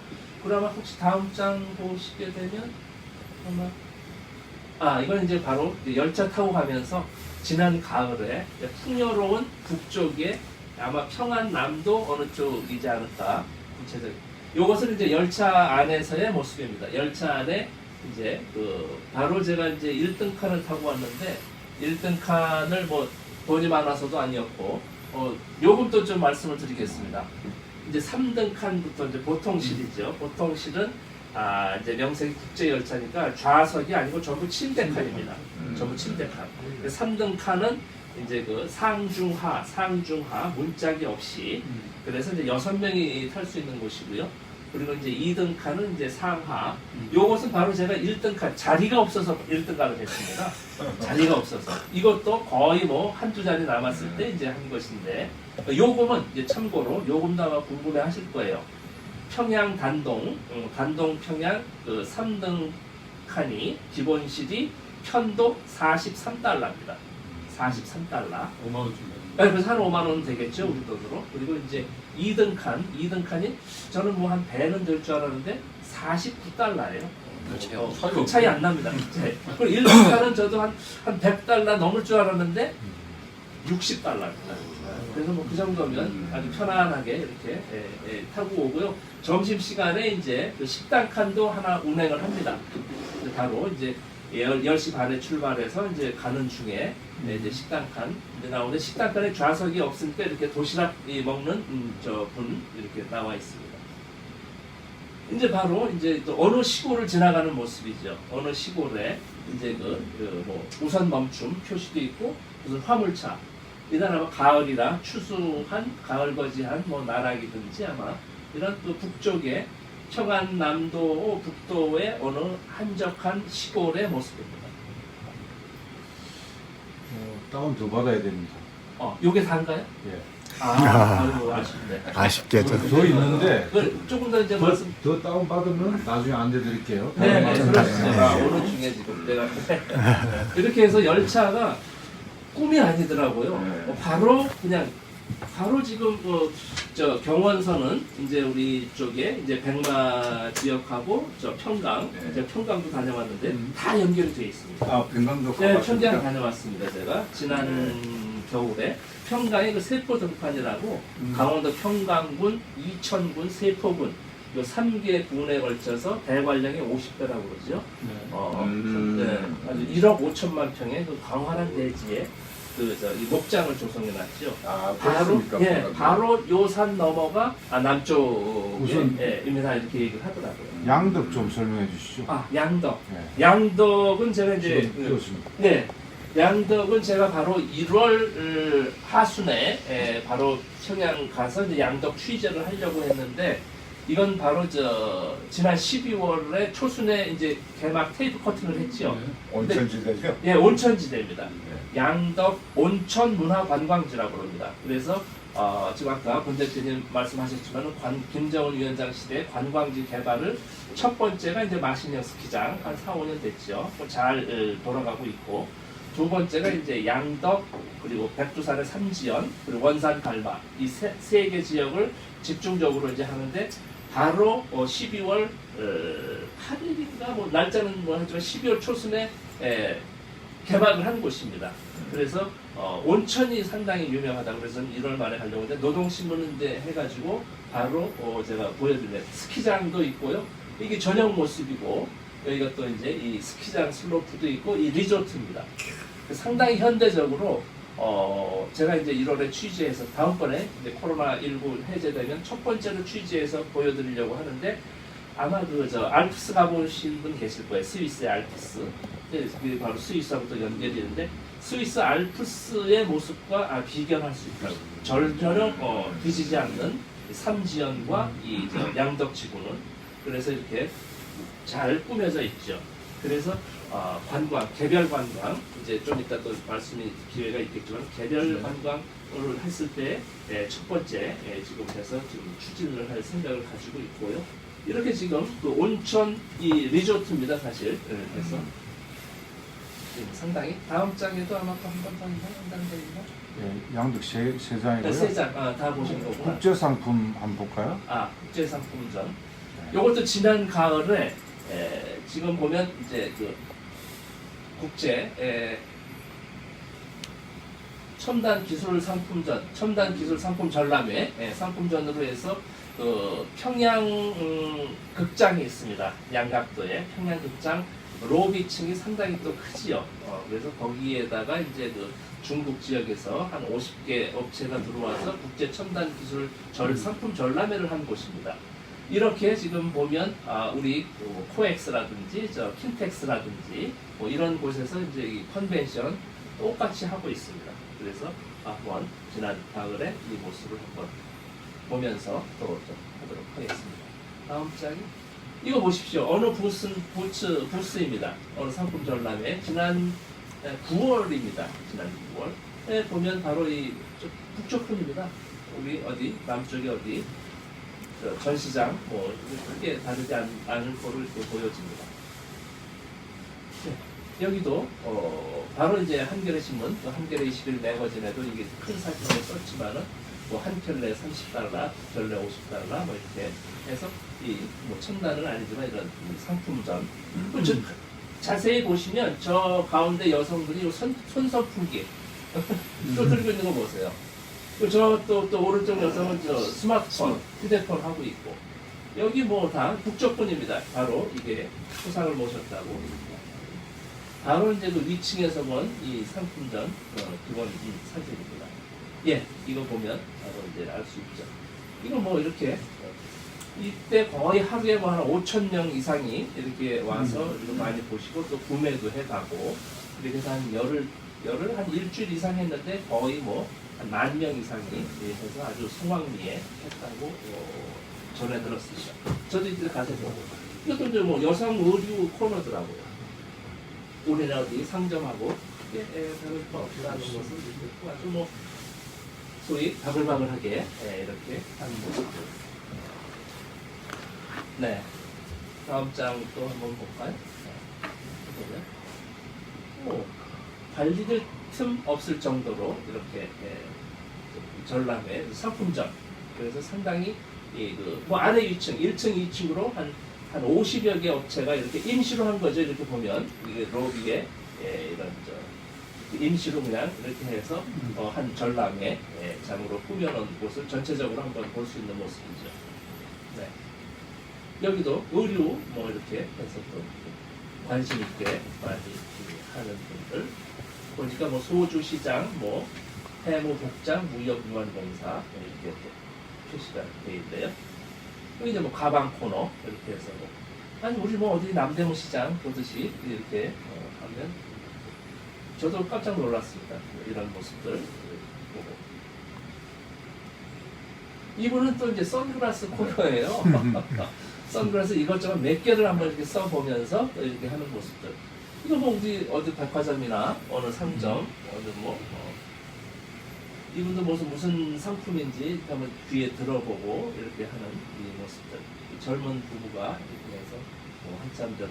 그러면 혹시 다음 장 보시게 되면 아마 이건 이제 바로 이제 열차 타고 가면서 지난 가을에 풍요로운 북쪽에 아마 평안남도 어느 쪽이지 않을까 구체적. 요것은 이제 열차 안에서의 모습입니다. 열차 안에 이제 바로 제가 이제 1등 칸을 타고 왔는데 1등 칸을 뭐 돈이 많아서도 아니었고 요금도 좀 말씀을 드리겠습니다. 이제 3등 칸부터 이제 보통실이죠. 보통실은 이제 명색이 국제 열차니까 좌석이 아니고 전부 침대 칸입니다. 전부 침대 칸. 3등 칸은 이제 그 상중하 문짝이 없이 그래서 이제 6명이 탈 수 있는 곳이고요. 그리고 이제 2등 칸은 이제 상하. 요것은 바로 제가 1등 칸 자리가 없어서 1등간을 했습니다. 자리가 없어서 이것도 거의 뭐 한두 자리 남았을 때 이제 한 것인데 요금은 이제 참고로 요금도 아마 궁금해하실 거예요. 평양 단동 평양 그 3등 칸이 기본실이 편도 43달러입니다. 43달러. 5만 원 정도. 네, 그래서 한 5만 원 되겠죠 우리 돈으로. 그리고 이제 2등 칸이 저는 뭐 한 배는 될 줄 알았는데 49달러예요. 그 차이 안 납니다. 네. 그리고 1등 칸은 저도 한 100달러 넘을 줄 알았는데 60달러입니다. 그래서 뭐 그 정도면 아주 편안하게 이렇게 타고 오고요. 점심 시간에 이제 그 식당 칸도 하나 운행을 합니다. 바로 이제 10시 반에 출발해서 이제 가는 중에 이제 식당 칸 나오는데 식당 칸에 좌석이 없으니까 이렇게 도시락 먹는 저 분 이렇게 나와 있습니다. 이제 바로 이제 또 어느 시골을 지나가는 모습이죠. 어느 시골에 이제 뭐 우선 멈춤 표시도 있고 무슨 화물차 이날 아마 가을이라 추수한 가을거지한 뭐 나락이든지 아마 이런 또 북쪽에 평안남도 북도의 어느 한적한 시골의 모습입니다. 다운 더 받아야 됩니다. 요게 다인가요? 예. 아이고 아쉽네. 아쉽게도. 더 있는데 조금 더 이제 말씀. 더 다운 받으면 나중에 안내드릴게요. 네, 그렇습니다. 어느 중에 지금 내가 이렇게 해서 열차가 꿈이 아니더라고요. 바로 지금 저 경원선은 이제 우리 쪽에 이제 백마 지역하고 저 평강, 제가 평강도 다녀왔는데 다 연결이 돼 있습니다. 아, 변강도 네, 가봤습니다. 평강 다녀왔습니다. 제가 지난 겨울에 평강의 그 세포 등판이라고 강원도 평강군, 이천군, 세포군 요 3개 군에 걸쳐서 대관령이 50배라고 그러죠. 네, 아주 1억 5천만 평의 그 광활한 대지에 이 목장을 조성해 놨죠. 아, 바로 그렇습니까? 바로 요 산 넘어가 남쪽에 우선 입니다 이렇게 얘기를 하더라고요. 양덕 좀 설명해 주시죠. 양덕. 네. 양덕은 제가 이제 지금 그렇습니다. 네. 양덕은 제가 바로 1월 하순에 바로 평양 가서 이제 양덕 취재를 하려고 했는데 이건 바로 지난 12월에 초순에 이제 개막 테이프 커팅을 했죠. 온천지대죠? 예, 온천지대입니다. 양덕 온천 문화 관광지라고 그럽니다. 그래서 지금 아까 본 대표님 말씀하셨지만 김정은 위원장 시대 관광지 개발을 첫 번째가 이제 마신령 스키장 한 4, 5년 됐죠. 잘 돌아가고 있고 두 번째가 이제 양덕 그리고 백두산의 삼지연 그리고 원산 갈마 이 세 개 지역을 집중적으로 이제 하는데 바로 12월 8일인가 뭐 날짜는 뭐 하지만 12월 초순에 개막을 한 곳입니다. 그래서 온천이 상당히 유명하다 그래서 1월 말에 가려고 했는데 노동신문을 이제 해가지고 바로 제가 보여드리는 스키장도 있고요. 이게 저녁 모습이고 여기가 또 이제 이 스키장 슬로프도 있고 이 리조트입니다. 상당히 현대적으로 제가 이제 1월에 취재해서 다음번에 이제 코로나19 해제되면 첫 번째로 취재해서 보여드리려고 하는데 아마 알프스 가보신 분 계실 거예요. 스위스의 알프스. 그게 바로 스위스하고 또 연결이 되는데 스위스 알프스의 모습과 비견할 수 있다고. 전혀 뒤지지 않는 삼지연과 이 양덕지구는 그래서 이렇게 잘 꾸며져 있죠. 그래서 관광, 개별 관광 이제 좀 이따 또 말씀이 기회가 있겠지만 개별 관광을 했을 때 첫 번째 지금 해서 지금 추진을 할 생각을 가지고 있고요. 이렇게 지금 그 온천 이 리조트입니다 사실. 그래서 상당히 다음 장에도 아마 또 한 번 더 있나? 네, 양덕 세 장이고요. 세 장, 다 보신 거고. 국제 상품 한번 볼까요? 국제 상품전. 요것도 지난 가을에 지금 보면 이제 그 국제 첨단 기술 상품전, 첨단 기술 상품 전람회 상품전으로 해서 그 평양 극장이 있습니다. 양각도에 평양 극장 로비층이 상당히 또 크지요. 그래서 거기에다가 이제 그 중국 지역에서 한 50개 업체가 들어와서 국제 첨단 기술 상품 전람회를 한 곳입니다. 이렇게 지금 보면 우리 코엑스라든지 킨텍스라든지 뭐 이런 곳에서 이제 이 컨벤션 똑같이 하고 있습니다. 그래서 한번 지난 가을에 이 모습을 한번 보면서 또 좀 하도록 하겠습니다. 다음 장이 이거 보십시오. 어느 부스입니다. 어느 상품 전람회 지난 9월입니다. 지난 9월. 보면 바로 이 북쪽뿐입니다. 우리 어디 남쪽이 어디 전시장 뭐 크게 다르지 않을 거로 이렇게 보여집니다. 네, 여기도 바로 이제 한겨레 신문, 또 한겨레 21 매거진에도 이게 큰 사진을 썼지만은 뭐 한 켤레 30달러, 켤레 50달러 뭐 이렇게 해서 이 뭐 첨단은 아니지만 이런 상품전. 자세히 보시면 저 가운데 여성들이 손선풍기 또 들고 있는 거 보세요. 또 오른쪽 여성은 저 스마트폰, 휴대폰 하고 있고 여기 뭐 다 북쪽분입니다. 바로 이게 수상을 모셨다고. 바로 이제 그 위층에서 본 이 상품전 기본 사진입니다. 예, 이거 보면 바로 이제 알 수 있죠. 이거 뭐 이렇게 이때 거의 하루에 뭐 한 5,000명 이상이 이렇게 와서 이거 많이 보시고 또 구매도 해가고 그렇게 해서 한 열흘 한 일주일 이상 했는데 거의 뭐 한 10,000명 이상이 해서 아주 성황리에 했다고 전해 들었습니다. 저도 이제 가서 보고 이것도 이제 뭐 여성 의류 코너더라고요. 우리는 어디 상점하고 별을 거 없다는 것을 느꼈고 아주 뭐 소위 바글바글하게 이렇게 하는 모습들. 네. 다음 장 또 한번 볼까요? 보면 관리들 틈 없을 정도로 이렇게 전람회 상품점. 그래서 상당히 뭐 아래 위층, 1층, 2층으로 한 50여 개 업체가 이렇게 임시로 한 거죠. 이렇게 보면 이게 로비에 이런 임시로 그냥 이렇게 해서 한 전람회 장으로 꾸며놓은 곳을 전체적으로 한번 볼 수 있는 모습이죠. 네. 여기도 의류 뭐 이렇게 해서 또 관심 있게 많이 하는 분들 보니까 뭐 소주 시장, 뭐 해무 복장, 무역유한공사 이렇게 또 표시가 되어 있네요. 여기 이제 뭐 가방 코너 이렇게 해서 뭐 아니 우리 뭐 어디 남대문 시장 보듯이 이렇게 하면 저도 깜짝 놀랐습니다. 이런 모습들 보고. 이분은 또 이제 선글라스 코너예요. 선글라스 이것저것 몇 개를 한번 이렇게 써보면서 또 이렇게 하는 모습들. 이거 뭐 우리 어디 백화점이나 어느 상점, 어느 뭐 이분도 무슨 상품인지 한번 귀에 들어보고 이렇게 하는 이 모습들. 이 젊은 부부가 이렇게 해서 뭐 한참 전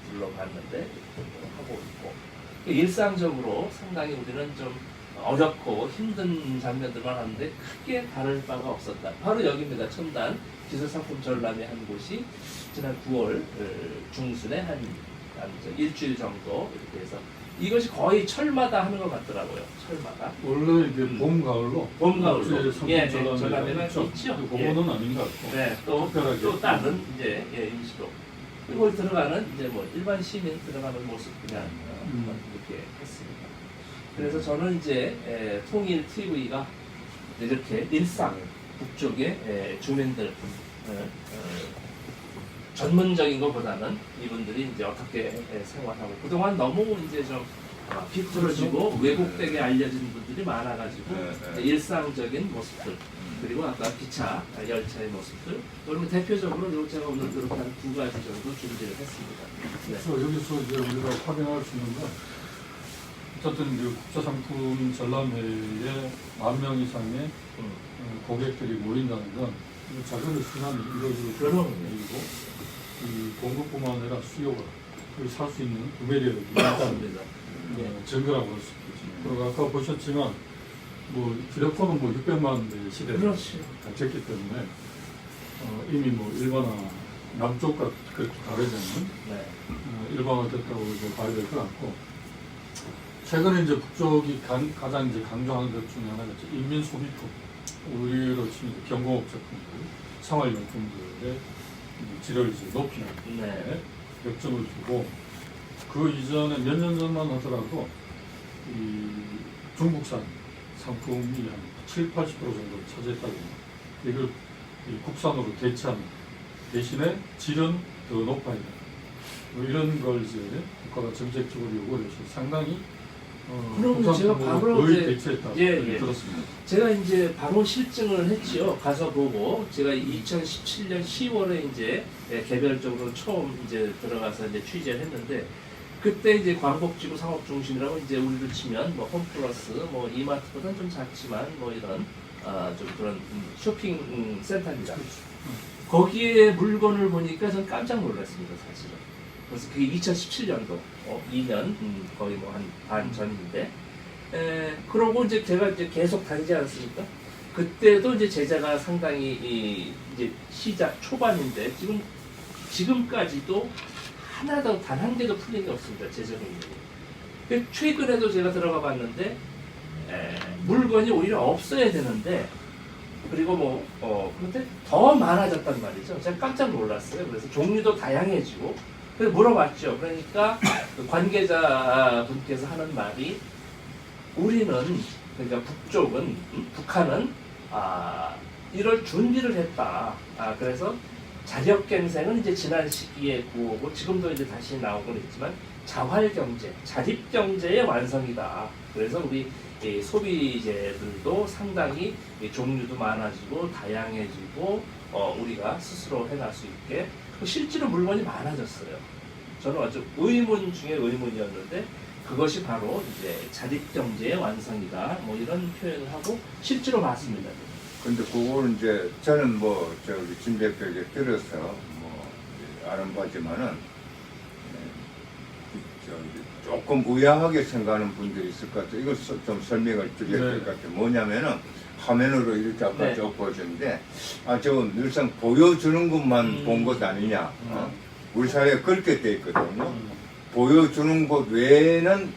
둘러봤는데 이렇게 하고 있고. 일상적으로 상당히 우리는 좀 어렵고 힘든 장면들만 하는데 크게 다를 바가 없었다. 바로 여기입니다. 첨단 기술상품 전람회 한 곳이 지난 9월 중순에 한 일주일 정도 이렇게 해서 이것이 거의 철마다 하는 것 같더라고요. 철마다. 원래 이게 봄 가을로 전람회가 있죠. 그거는 아닌 것 같고. 네, 또 다른 이제 임시로. 그리고 들어가는 이제 뭐 일반 시민 들어가는 모습 그냥 이렇게 했습니다. 그래서 저는 이제 통일 TV가 이렇게 일상 북쪽의 주민들 전문적인 것보다는 이분들이 이제 어떻게 생활하고 그동안 너무 이제 좀 비틀어지고 왜곡되게 알려진 분들이 많아가지고 일상적인 모습들 그리고 아까 기차, 열차의 모습들 그러면 대표적으로 제가 오늘 그렇게 한 2가지 정도 준비를 했습니다. 네. 그래서 여기서 이제 우리가 확인할 수 있는 건 어쨌든 그 국제상품 전람회에 10,000명 이상의 고객들이 모인다는 건 자료를 순환이 이루어지고 있고 이 공급뿐만 아니라 수요가 살 수 있는 구매력이 있다는 증거라고 할 수 있겠죠. 그리고 아까 보셨지만 뭐 휴대폰은 뭐 600만 대 시대에 갇혔기 때문에 이미 뭐 일반화 남쪽과 그렇게 다르지 않는 일반화됐다고 이제 봐야 될 것 같고 최근에 이제 북쪽이 가장 이제 강조하는 것 중에 하나가 인민 소비품 우리로 치면 경공업 제품들, 생활용품들의 질을 이제 높이는 역점을 두고 그 이전에 몇 년 전만 하더라도 이 중국산 상품이 한 7, 80% 정도를 차지했다고 이걸 국산으로 대체하는 대신에 질은 더 높아야 된다. 뭐 이런 걸 이제 국가가 정책적으로 요구를 해서 상당히 그럼 제가 바로 거의 이제- 대체했다고 예. 들었습니다. 제가 이제 바로 실증을 했지요. 가서 보고 제가 2017년 10월에 이제 개별적으로 처음 이제 들어가서 이제 취재를 했는데 그때 이제 광복지구 상업중심이라고 이제 우리로 치면 뭐 홈플러스 뭐 이마트보다는 좀 작지만 뭐 이런 좀 그런 쇼핑 센터입니다. 거기에 물건을 보니까 전 깜짝 놀랐습니다, 사실은. 그래서 그게 2017년도 2년 거의 뭐 한 반 전인데 그러고 이제 제가 이제 계속 다니지 않았습니까? 그때도 이제 제자가 상당히 이제 시작 초반인데 지금까지도 하나도 단 한 개도 풀린 게 없습니다. 제자 공연이. 최근에도 제가 들어가 봤는데 물건이 오히려 없어야 되는데 그리고 그런데 더 많아졌단 말이죠. 제가 깜짝 놀랐어요. 그래서 종류도 다양해지고 그래서 물어봤죠. 그러니까 그 관계자 분께서 하는 말이 우리는 그러니까 북쪽은 북한은 이럴 준비를 했다. 그래서 자력갱생은 이제 지난 시기에 구호고 지금도 이제 다시 나오곤 있지만 자활경제, 자립경제의 완성이다. 그래서 우리 소비재들도 상당히 종류도 많아지고 다양해지고 우리가 스스로 해낼 수 있게 실제로 물건이 많아졌어요. 저는 아주 의문 중에 의문이었는데 그것이 바로 이제 자립경제의 완성이다. 뭐 이런 표현을 하고 실제로 맞습니다. 근데 그거는 이제 저는 뭐 저기 진 대표에게 들어서 뭐 아는 바지만은 조금 의아하게 생각하는 분들이 있을 것 같아요. 이거 좀 설명을 드려야 될 것 같아요. 뭐냐면은 화면으로 이렇게 아까 네. 쭉 보여줬는데 저 늘상 보여주는 것만 본 것 아니냐. 우리 사회에 그렇게 돼 있거든요. 보여주는 곳 외에는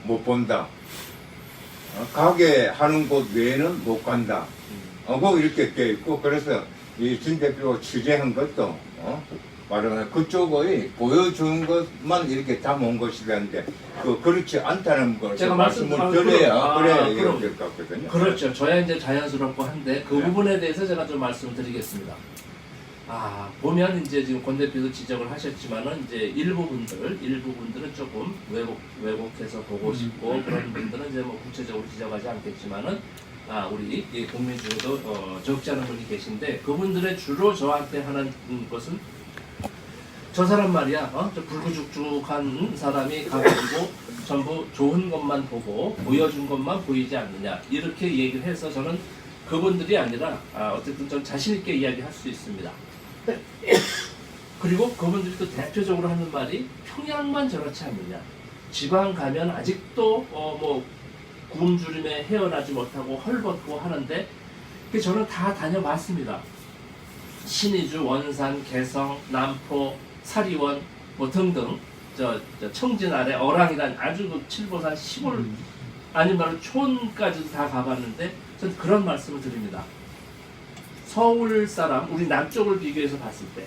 못 본다. 가게 하는 곳 외에는 못 간다. 뭐 이렇게 돼 있고 그래서 이 진 대표가 취재한 것도 말하면 그쪽의 보여주는 것만 이렇게 담은 것이라는데 그렇지 않다는 걸 제가 말씀을 말씀- 드려야 그래 그럼. 이해가 될 것 같거든요. 그렇죠. 저야 이제 자연스럽고 한데 그 네. 부분에 대해서 제가 좀 말씀을 드리겠습니다. 보면 이제 지금 권 대표도 지적을 하셨지만은 이제 일부 분들은 조금 왜곡해서 보고 싶고 그런 분들은 이제 뭐 구체적으로 지적하지 않겠지만은 우리 이 국민 중에도 적지 않은 분이 계신데 그분들의 주로 저한테 하는 것은 저 사람 말이야, 저 불구죽죽한 사람이 가가지고 전부 좋은 것만 보고 보여준 것만 보이지 않느냐 이렇게 얘기를 해서 저는 그분들이 아니라 어쨌든 좀 자신 있게 이야기할 수 있습니다. 그리고 그분들이 또 대표적으로 하는 말이 평양만 저렇지 않느냐. 지방 가면 아직도 뭐 굶주림에 헤어나지 못하고 헐벗고 하는데 저는 다 다녀봤습니다. 신의주, 원산, 개성, 남포, 사리원 뭐 등등 저 청진 아래 어랑이란 아주 그 칠보산 시골 아니면 촌까지도 다 가봤는데 저는 그런 말씀을 드립니다. 서울 사람 우리 남쪽을 비교해서 봤을 때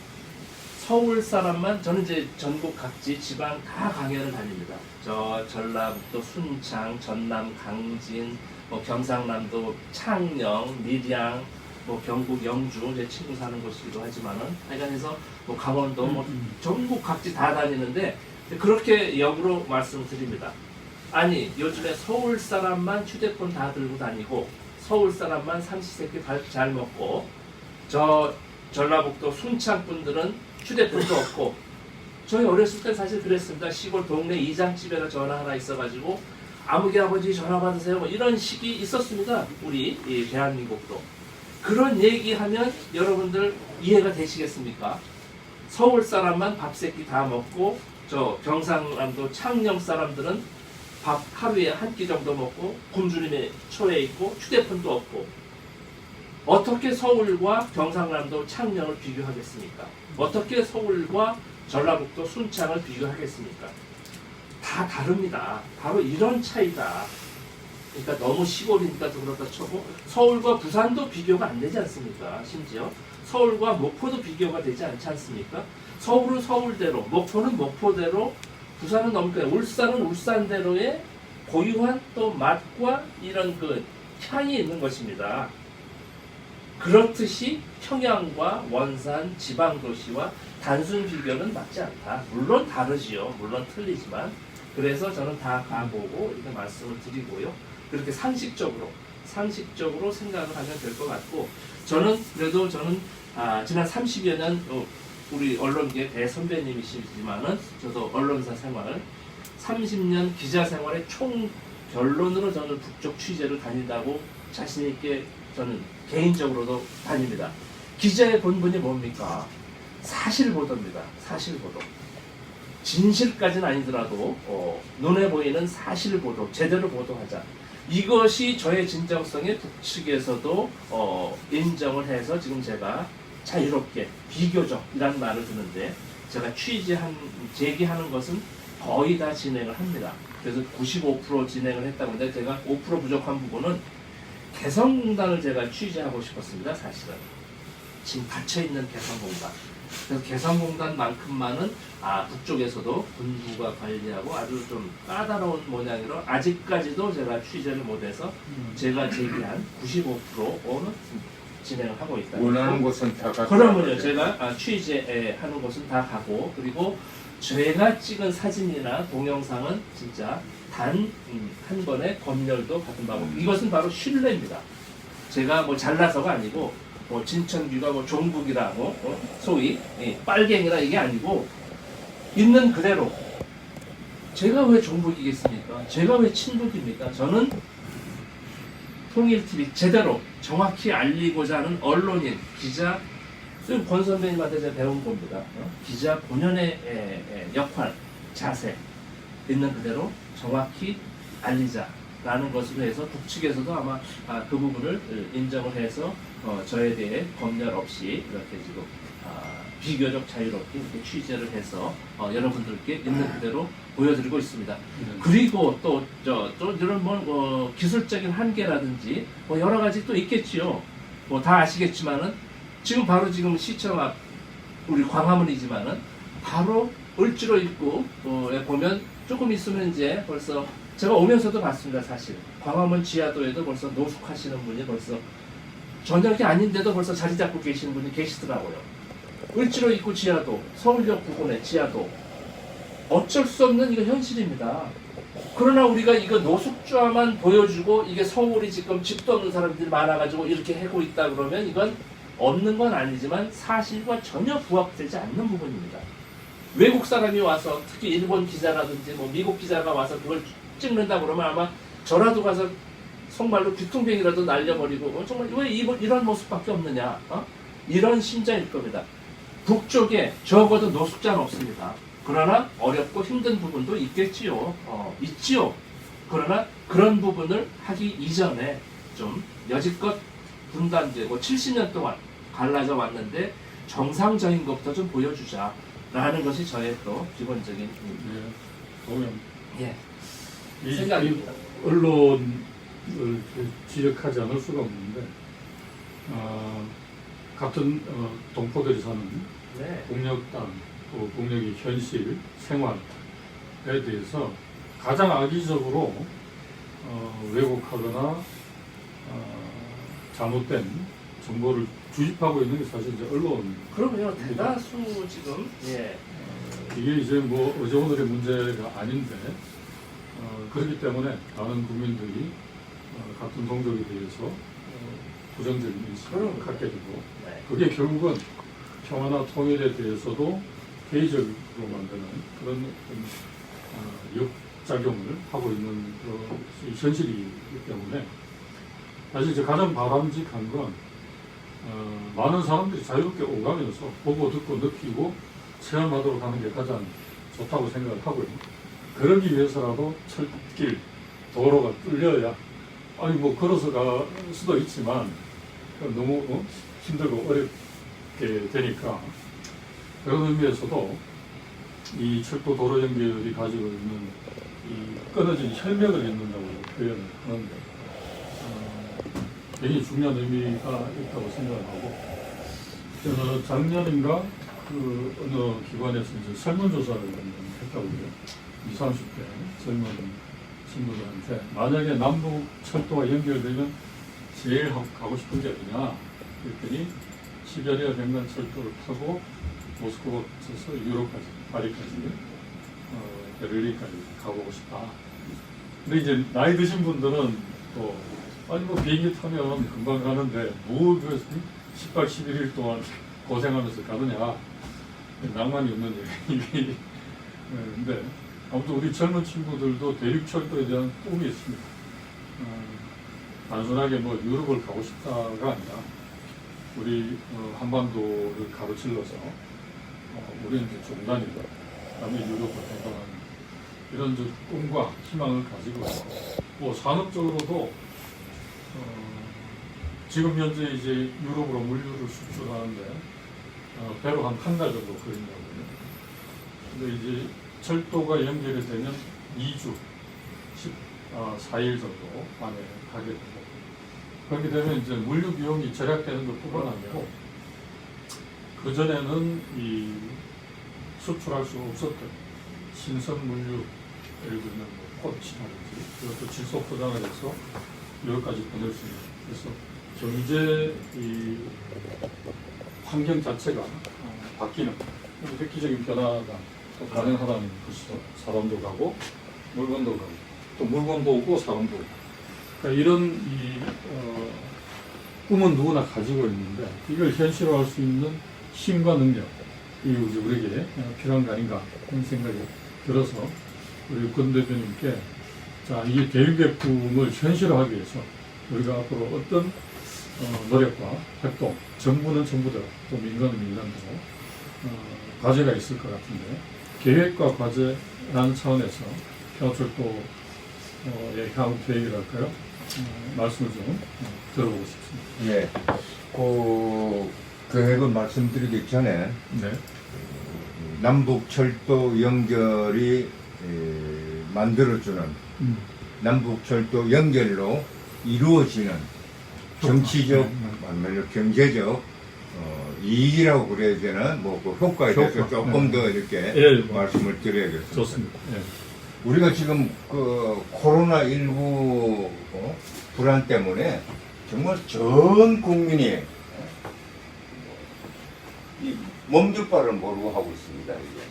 서울 사람만 저는 이제 전국 각지 지방 다 강연을 다닙니다. 저 전라북도 순창, 전남 강진, 뭐 경상남도 창녕, 밀양, 뭐 경북 영주 제 친구 사는 곳이기도 하지만은 하여간 해서 뭐 강원도 뭐 전국 각지 다 다니는데 그렇게 역으로 말씀드립니다. 아니 요즘에 서울 사람만 휴대폰 다 들고 다니고 서울 사람만 삼시세끼 잘 먹고 저 전라북도 순창 분들은 휴대폰도 없고 저희 어렸을 때 사실 그랬습니다. 시골 동네 이장집에다 전화 하나 있어가지고 아무개 아버지 전화 받으세요 뭐 이런 식이 있었습니다. 우리 이 대한민국도 그런 얘기하면 여러분들 이해가 되시겠습니까? 서울 사람만 밥 세끼 다 먹고 저 경상남도 창녕 사람들은 밥 하루에 한 끼 정도 먹고 굶주림에 처해 있고 휴대폰도 없고 어떻게 서울과 경상남도 창녕을 비교하겠습니까? 어떻게 서울과 전라북도 순창을 비교하겠습니까? 다 다릅니다. 바로 이런 차이다. 그러니까 너무 시골이니까 좀 그렇다 쳐고 서울과 부산도 비교가 안 되지 않습니까? 심지어 서울과 목포도 비교가 되지 않지 않습니까? 서울은 서울대로, 목포는 목포대로, 부산은 넘게 울산은 울산대로의 고유한 또 맛과 이런 그 향이 있는 것입니다. 그렇듯이 평양과 원산, 지방도시와 단순 비교는 맞지 않다. 물론 다르지요. 물론 틀리지만 그래서 저는 다 가보고 이렇게 말씀을 드리고요. 그렇게 상식적으로 생각을 하면 될 것 같고, 저는 지난 30여 년 우리 언론계 대선배님이시지만은 저도 언론사 생활 30년 기자 생활의 총 결론으로 저는 북쪽 취재를 다닌다고 자신 있게 저는 개인적으로도 다닙니다. 기자의 본분이 뭡니까? 사실 보도입니다. 사실 보도. 진실까지는 아니더라도 눈에 보이는 사실 보도, 제대로 보도하자. 이것이 저의 진정성에 북측에서도 인정을 해서 지금 제가 자유롭게 비교적이라는 말을 듣는데, 제가 제기하는 것은 거의 다 진행을 합니다. 그래서 95% 진행을 했다고 하는데, 제가 5% 부족한 부분은 개성공단을 제가 취재하고 싶었습니다. 사실은 지금 닫혀있는 개성공단. 그래서 개성공단만큼만은 북쪽에서도 군부가 관리하고 아주 좀 까다로운 모양으로 아직까지도 제가 취재를 못해서 제가 제기한 95%는 진행을 하고 있다. 원하는 곳은 다 가고. 그러면요, 제가 취재하는 곳은 다 가고, 그리고 제가 찍은 사진이나 동영상은 진짜 단 한 번에 검열도 받은 바고, 이것은 바로 신뢰입니다. 제가 뭐 잘나서가 아니고 뭐 진천규가 뭐 종북이라 소위 빨갱이라 이게 아니고 있는 그대로. 제가 왜 종북이겠습니까? 제가 왜 친북입니까? 저는 통일TV 제대로 정확히 알리고자 하는 언론인, 기자, 권 선배님한테 제가 배운 겁니다. 기자 본연의 역할, 자세 있는 그대로 정확히 알리자라는 것으로 해서 북측에서도 아마 그 부분을 인정을 해서 저에 대해 검열 없이 이렇게 지금 비교적 자유롭게 이렇게 취재를 해서 여러분들께 있는 그대로 보여드리고 있습니다. 그리고 또 이런 뭐 기술적인 한계라든지 뭐 여러 가지 또 있겠지요. 뭐 다 아시겠지만은 지금 시청 앞 우리 광화문이지만은 바로 을지로 입구에 보면 조금 있으면 이제 벌써 제가 오면서도 봤습니다. 사실 광화문 지하도에도 벌써 노숙하시는 분이 벌써 저녁이 아닌데도 벌써 자리 잡고 계시는 분이 계시더라고요. 을지로 입구 지하도, 서울역 부근의 지하도, 어쩔 수 없는 이거 현실입니다. 그러나 우리가 이거 노숙자만 보여주고 이게 서울이 지금 집도 없는 사람들이 많아가지고 이렇게 하고 있다 그러면 이건 없는 건 아니지만 사실과 전혀 부합되지 않는 부분입니다. 외국 사람이 와서 특히 일본 기자라든지 뭐 미국 기자가 와서 그걸 찍는다 그러면 아마 저라도 가서 정말로 귀퉁뱅이라도 날려버리고 정말 왜 이런 모습밖에 없느냐, 이런 심정일 겁니다. 북쪽에 적어도 노숙자는 없습니다. 그러나 어렵고 힘든 부분도 있겠지요. 있지요. 그러나 그런 부분을 하기 이전에 좀 여지껏 분단되고 70년 동안 갈라져 왔는데 정상적인 것부터 좀 보여주자라는 것이 저의 또 기본적인 보면 생각입니다. 언론을 지적하지 않을 수가 없는데 같은 동포들이 사는 공력 땅, 또 공력의 현실, 생활에 대해서 가장 악의적으로 왜곡하거나 잘못된 정보를 주입하고 있는 게 사실 이제 언론입니다. 그러면요, 대다수 지금 이게 이제 뭐 어제 오늘의 문제가 아닌데 그렇기 때문에 많은 국민들이 같은 동족에 대해서 부정적인 인식을 갖게 되고, 그게 결국은 평화나 통일에 대해서도 회의적으로 만드는 그런 역작용을 하고 있는 현실이기 때문에 사실 이제 가장 바람직한 건 많은 사람들이 자유롭게 오가면서 보고 듣고 느끼고 체험하도록 하는 게 가장 좋다고 생각을 하고요. 그러기 위해서라도 철길, 도로가 뚫려야, 아니 뭐 걸어서 갈 수도 있지만 너무 힘들고 어렵게 되니까, 그런 의미에서도 이 철도 도로 연결이 가지고 있는 이 끊어진 혈맥을 잇는다고 표현을 하는데 굉장히 중요한 의미가 있다고 생각을 하고, 작년인가 그 어느 기관에서 이제 설문조사를 했다고 해요. 20, 30대 젊은 친구들한테 만약에 남북 철도가 연결되면 제일 가고 싶은 게 어디냐 그랬더니 시베리아 횡단 철도를 타고 모스크바에서 유럽까지, 파리까지 베를린까지 가보고 싶다. 근데 이제 나이 드신 분들은 또 아니 뭐 비행기 타면 금방 가는데 뭐 10박 11일 동안 고생하면서 가느냐, 낭만이 없는 얘기. 근데 아무튼 우리 젊은 친구들도 대륙철도에 대한 꿈이 있습니다. 단순하게 뭐 유럽을 가고 싶다가 아니라 우리 한반도를 가로질러서 우리는 이제 중단이고 그다음에 유럽을 해방하는 이런 꿈과 희망을 가지고 있고, 뭐 산업적으로도 지금 현재 이제 유럽으로 물류를 수출하는데 배로 한 달 정도 걸린다고요. 근데 이제 철도가 연결이 되면 2주, 14일 정도 안에 가게 되고, 그렇게 되면 이제 물류 비용이 절약되는 것뿐만 아니고 그 전에는 이 수출할 수 없었던 신선 물류, 예를 들면 뭐 꽃이라든지 그것도 질소 포장을 해서 유럽까지 보낼 수 있는. 그래서 경제 이 환경 자체가 바뀌는 획기적인 변화가 또 가능하다는 것이죠. 사람도 가고 물건도 가고 또 물건도 오고 사람도 오고. 그러니까 이런 이 꿈은 누구나 가지고 있는데 이걸 현실화할 수 있는 힘과 능력, 이 우리에게 필요한 거 아닌가 하는 생각이 들어서 우리 권 대표님께 자, 이 대륙의 꿈을 현실화하기 위해서 우리가 앞으로 어떤 노력과 활동, 정부는 정부대로 또 민간은 민간대로 과제가 있을 것 같은데, 계획과 과제라는 차원에서 평화철도의 향후 계획이랄까요? 말씀을 좀 들어보고 싶습니다. 예. 그 계획을 말씀드리기 전에 네. 남북철도 연결이 만들어주는 남북철도 연결로 이루어지는 정치적, 아니면 경제적 이익이라고 그래야 되나, 그 효과에 대해서 효과. 조금 더 이렇게 예, 말씀을 드려야겠습니다. 좋습니다. 예. 우리가 지금 그 코로나19 불안 때문에 정말 전 국민이 이 몸둘 바를 모르고 하고 있습니다. 이게.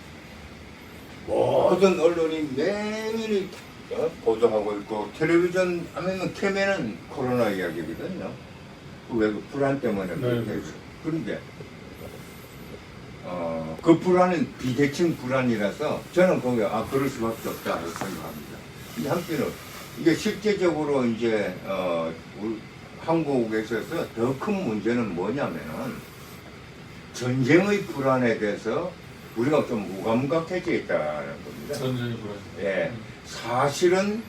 모든 언론이 매일이 보도하고 있고, 텔레비전 하면 캠에는 코로나 이야기거든요. 왜 그 불안 때문에 그렇게 네. 그런데 그 불안은 비대칭 불안이라서 저는 거기 그럴 수밖에 없다고 생각합니다. 이 한편은 이게 실제적으로 이제 우리 한국에 있어서 더 큰 문제는 뭐냐면은 전쟁의 불안에 대해서 우리가 좀 무감각해져 있다는 겁니다. 전쟁이 불안. 예, 사실은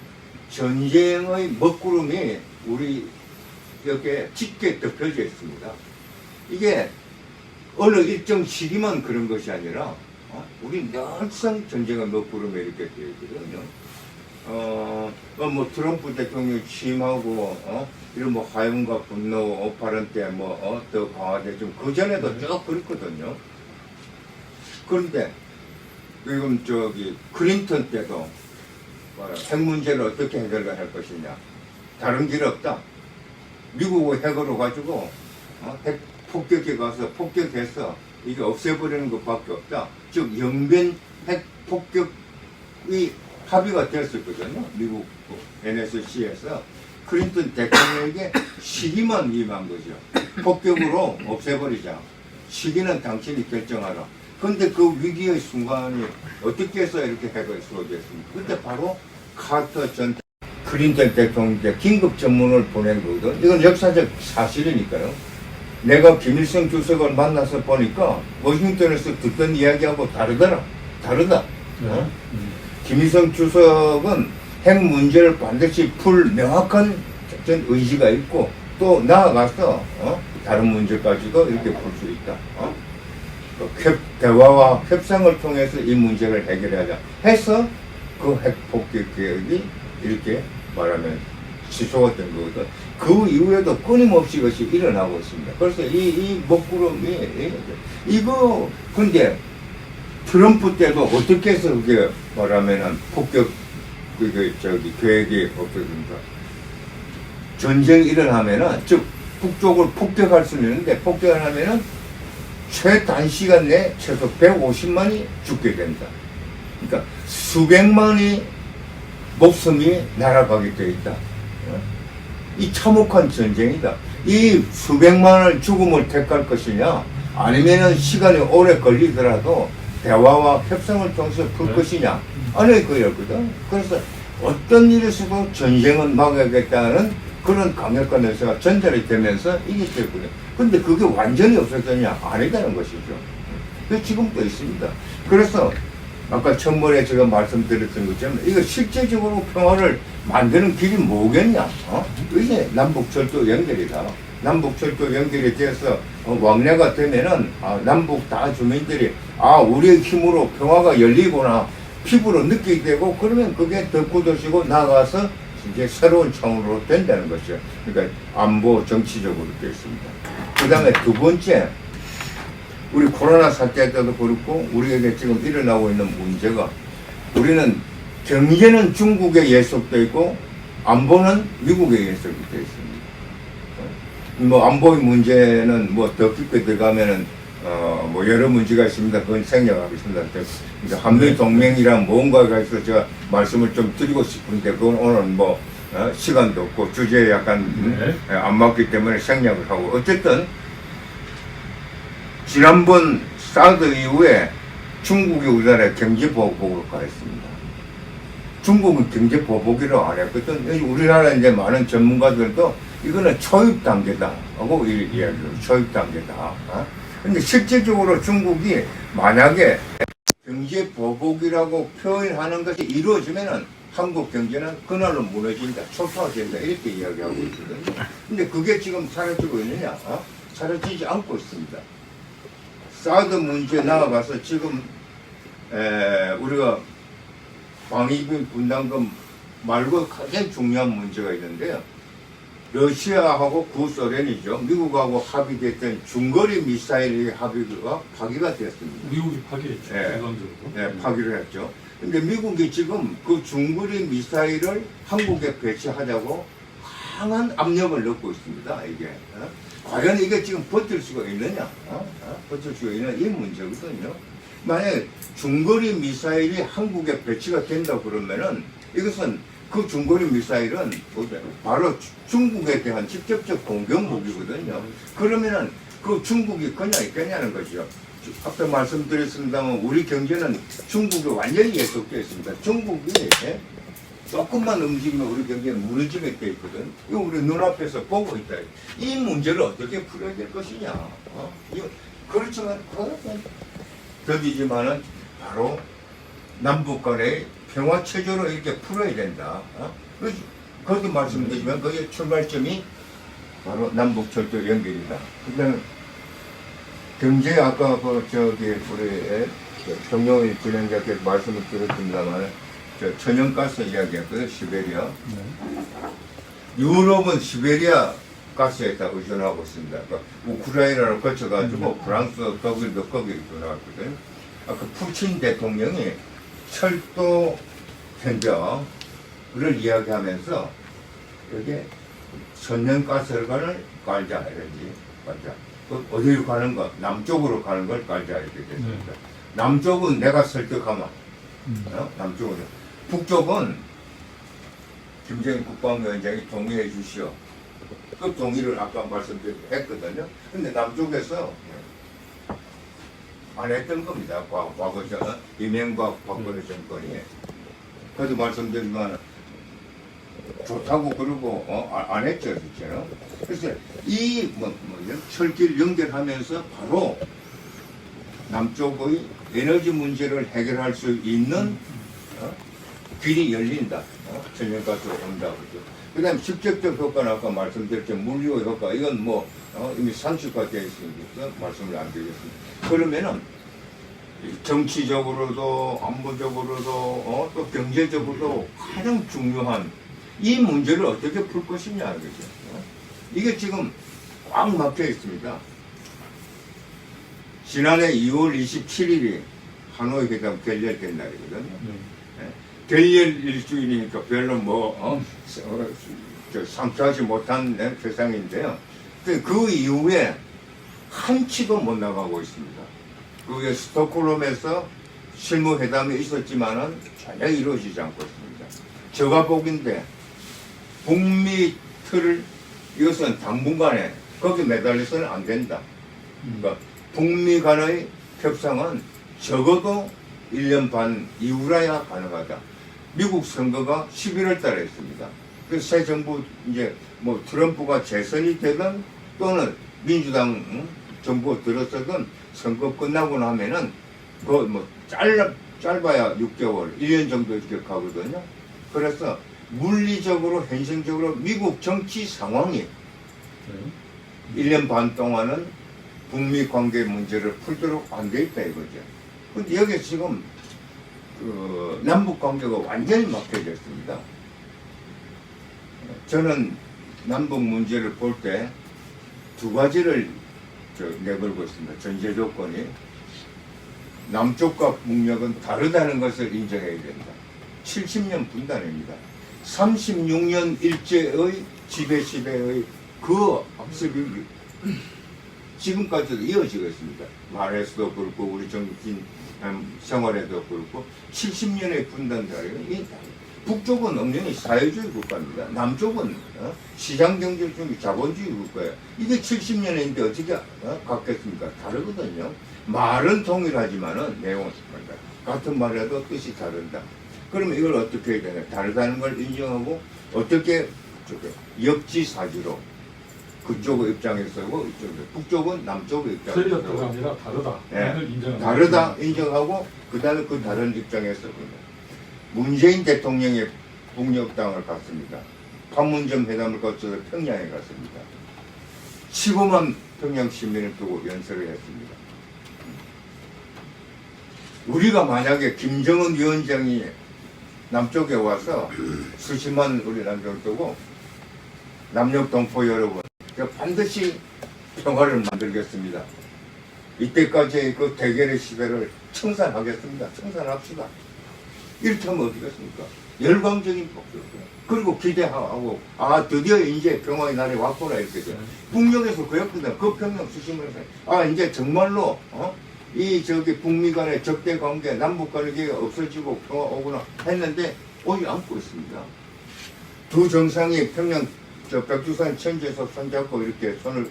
전쟁의 먹구름이 우리 여기에 짙게 덮여져 있습니다. 이게 어느 일정 시기만 그런 것이 아니라 우리 늘상 전쟁의 먹구름에 이렇게 되어 있거든요. 뭐 트럼프 대통령이 취임하고 이런 뭐 화염과 분노 발언 때 더 강화돼 좀 그 전에도 쭉 그랬거든요. 그런데 지금 클린턴 때도 핵 문제를 어떻게 해결할 것이냐, 다른 길 없다. 미국의 핵으로 가지고 핵 폭격해 가서 폭격해서 이게 없애버리는 것밖에 없다. 즉 영변 핵 폭격이 합의가 되었었거든요. 미국 NSC에서 클린턴 대통령에게 시기만 임한 거죠. 폭격으로 없애버리자. 시기는 당신이 결정하라. 근데 그 위기의 순간이 어떻게 해서 이렇게 핵을 쏘겠습니까? 근데 바로 카터 전 클린턴 대통령께 긴급 전문을 보낸 거거든. 이건 역사적 사실이니까요. 내가 김일성 주석을 만나서 보니까 워싱턴에서 듣던 이야기하고 다르다. 김일성 주석은 핵 문제를 반드시 풀 명확한 어떤 의지가 있고, 또 나아가서 다른 문제까지도 이렇게 풀 수 있다. 대화와 협상을 통해서 이 문제를 해결하자 해서 그 핵 폭격 계획이 이렇게 말하면 취소가 된 거거든. 그 이후에도 끊임없이 이것이 일어나고 있습니다. 그래서 이 먹구름이 이거 근데 트럼프 때도 어떻게 해서 그게 말하면은 폭격 계획이 없어진다. 전쟁이 일어나면은 즉 북쪽을 폭격할 수는 있는데 폭격을 하면은 최단시간 내에 최소 150만이 죽게 된다. 그러니까 수백만의 목숨이 날아가게 되어 있다. 이 참혹한 전쟁이다. 이 수백만의 죽음을 택할 것이냐, 아니면은 시간이 오래 걸리더라도 대화와 협상을 통해서 풀 것이냐, 아닐 거였거든. 그래서 어떤 일이 있어도 전쟁은 막아야겠다는 그런 강력한 의사가 전달이 되면서 이게 됐거든. 근데 그게 완전히 없어졌냐? 아니다는 것이죠. 그 지금도 있습니다. 그래서 아까 첫번에 제가 말씀드렸던 것처럼 이거 실제적으로 평화를 만드는 길이 뭐겠냐? 이게 남북철도 연결이다. 남북철도 연결이 돼서 왕래가 되면은 남북 다 주민들이 우리의 힘으로 평화가 열리구나 피부로 느끼게 되고, 그러면 그게 더 굳어지고 나가서 이제 새로운 차원으로 된다는 것이죠. 그러니까 안보 정치적으로 되어 있습니다. 그 다음에 두 번째, 우리 코로나 사태 때도 그렇고 우리에게 지금 일어나고 있는 문제가, 우리는 경제는 중국에 예속되어 있고 안보는 미국에 예속이 되어 있습니다. 뭐 안보의 문제는 뭐 더 깊게 들어가면은 뭐 여러 문제가 있습니다. 그건 생략하겠습니다. 그러니까 한미 동맹이란 뭔가가 있어서 제가 말씀을 좀 드리고 싶은데 그건 오늘 뭐 시간도 없고 주제에 약간 안 맞기 때문에 생략을 하고, 어쨌든 지난번 사드 이후에 중국이 우리나라에 경제보복으로 가했습니다. 중국은 경제보복이라고 안 했거든. 우리나라 이제 많은 전문가들도 이거는 초입 단계다 하고 이야기를 초입 단계다. 근데 실질적으로 중국이 만약에 경제보복이라고 표현하는 것이 이루어지면은 한국 경제는 그날로 무너진다, 초토화된다, 이렇게 이야기하고 있거든요. 근데 그게 지금 사라지고 있느냐? 사라지지 않고 있습니다. 사드 문제 나아가서 지금 우리가 방위비 분담금 말고 가장 중요한 문제가 있는데요. 러시아하고 구소련이죠. 미국하고 합의됐던 중거리 미사일 합의가 파기가 됐습니다. 미국이 파기했죠. 일반적으로. 네, 파기를 했죠. 근데 미국이 지금 그 중거리 미사일을 한국에 배치하자고 강한 압력을 넣고 있습니다. 이게 과연 이게 지금 버틸 수가 있느냐? 버틸 수가 있는 이 문제거든요. 만약에 중거리 미사일이 한국에 배치가 된다 그러면은 이것은 그 중거리 미사일은 바로 중국에 대한 직접적 공격 무기거든요. 그러면은 그 중국이 그냥 있겠냐는 거죠. 앞에 말씀드렸습니다만 우리 경제는 중국에 완전히 예속되어 있습니다. 중국이 조금만 움직이면 우리 경제는 무너지게 되어 있거든. 이거 우리 눈앞에서 보고 있다. 이 문제를 어떻게 풀어야 될 것이냐. 그렇지만 더디지만은 바로 남북 간의 평화 체제로 이렇게 풀어야 된다. 그렇게 말씀드리면 그게 출발점이 바로 남북 철도 연결이다. 그다음에 경제 아까 우리 정용일 진행자께서 말씀을 드렸습니다만 천연가스 이야기했거든요. 시베리아. 유럽은 시베리아 가스에 다 의존하고 있습니다. 그러니까 우크라이나를 거쳐가지고 프랑스, 독일도 거기에 의존하거든요. 아까 푸틴 대통령이 철도 현장을 이야기하면서 여기에 천연가스를 깔자 이러지. 깔자. 어디로 가는 거? 남쪽으로 가는 걸 깔자 이렇게 됐습니다. 남쪽은 내가 설득하면 남쪽은. 북쪽은 김정일 국방위원장이 동의해 주시오. 그 동의를 아까 말씀드렸거든요. 근데 남쪽에서 안 했던 겁니다. 과거 이명박 박근혜 정권이. 그래도 말씀드리지만 좋다고 그러고 안 했죠, 진짜로. 그래서 이 철길 연결하면서 바로 남쪽의 에너지 문제를 해결할 수 있는 길이 열린다. 천연가스로 온다. 그죠. 그 다음에 직접적 효과는 아까 말씀드렸죠. 물리의 효과. 이건 뭐 이미 산출화되어 있으니까 말씀을 안 드리겠습니다. 그러면은 정치적으로도 안보적으로도 또 경제적으로도 가장 중요한 이 문제를 어떻게 풀 것이냐. 그죠. 이게 지금 꽉 막혀 있습니다. 지난해 2월 27일이 하노이 회담 결렬된 날이거든요. 결렬 일주일이니까 별로 상처하지 못한 세상인데요. 그 이후에 한 치도 못 나가고 있습니다. 그게 스톡홀름에서 실무회담이 있었지만은 전혀 이루어지지 않고 있습니다. 제가 보기인데 북미 틀을 이것은 당분간에 거기 매달려서는 안 된다. 그러니까 북미 간의 협상은 적어도 1년 반 이후라야 가능하다. 미국 선거가 11월 달에 있습니다. 그래서 새 정부 이제 뭐 트럼프가 재선이 되든 또는 민주당 정부가 들어서든 선거 끝나고 나면은 그 뭐 짧아야 6개월, 1년 정도 이렇게 가거든요. 그래서 물리적으로 현실적으로 미국 정치 상황이 1년 반 동안은 북미 관계 문제를 풀도록 안 돼 있다 이거죠. 근데 여기 지금 그 남북 관계가 완전히 막혀졌습니다. 저는 남북 문제를 볼 때 두 가지를 내걸고 있습니다. 전제 조건이 남쪽과 북녘은 다르다는 것을 인정해야 된다. 70년 분단입니다. 36년 일제의 지배 그 학습이 지금까지도 이어지고 있습니다. 말에서도 그렇고 우리 정신 생활에도 그렇고 70년의 분단자리가 북쪽은 엄연히 사회주의 국가입니다. 남쪽은 시장경제주의 자본주의 국가예요. 이게 70년인데 어떻게 같겠습니까? 다르거든요. 말은 동일하지만은 내용은 같은 말이라도 뜻이 다른다. 그러면 이걸 어떻게 해야 되나? 다르다는 걸 인정하고 어떻게 역지사지로 그쪽의 입장에서 서고 북쪽은 남쪽의 입장에서 틀렸다가 서고 아니라 다르다. 네. 다르다 인정하고 그 다음에 그 다른 입장에서 봅니다. 문재인 대통령이 북녘땅을 갔습니다. 판문점 회담을 거쳐서 평양에 갔습니다. 15만 평양 시민을 두고 연설을 했습니다. 우리가 만약에 김정은 위원장이 남쪽에 와서 수십만 우리 남쪽을 두고 남녘 동포 여러분 반드시 평화를 만들겠습니다. 이때까지의 그 대결의 시대를 청산하겠습니다. 청산합시다. 이렇게 하면 어떻겠습니까? 열광적인 목소리고요. 그리고 기대하고 드디어 이제 평화의 날이 왔구나 이렇게 돼요. 북녘에서 그랬거든. 그 평양 수심에서 이제 정말로 이 북미 간의 적대 관계, 남북 관계가 없어지고 평화 오구나 했는데 오지 않고 있습니다. 두 정상이 평양 백두산 천지에서 손잡고 이렇게 손을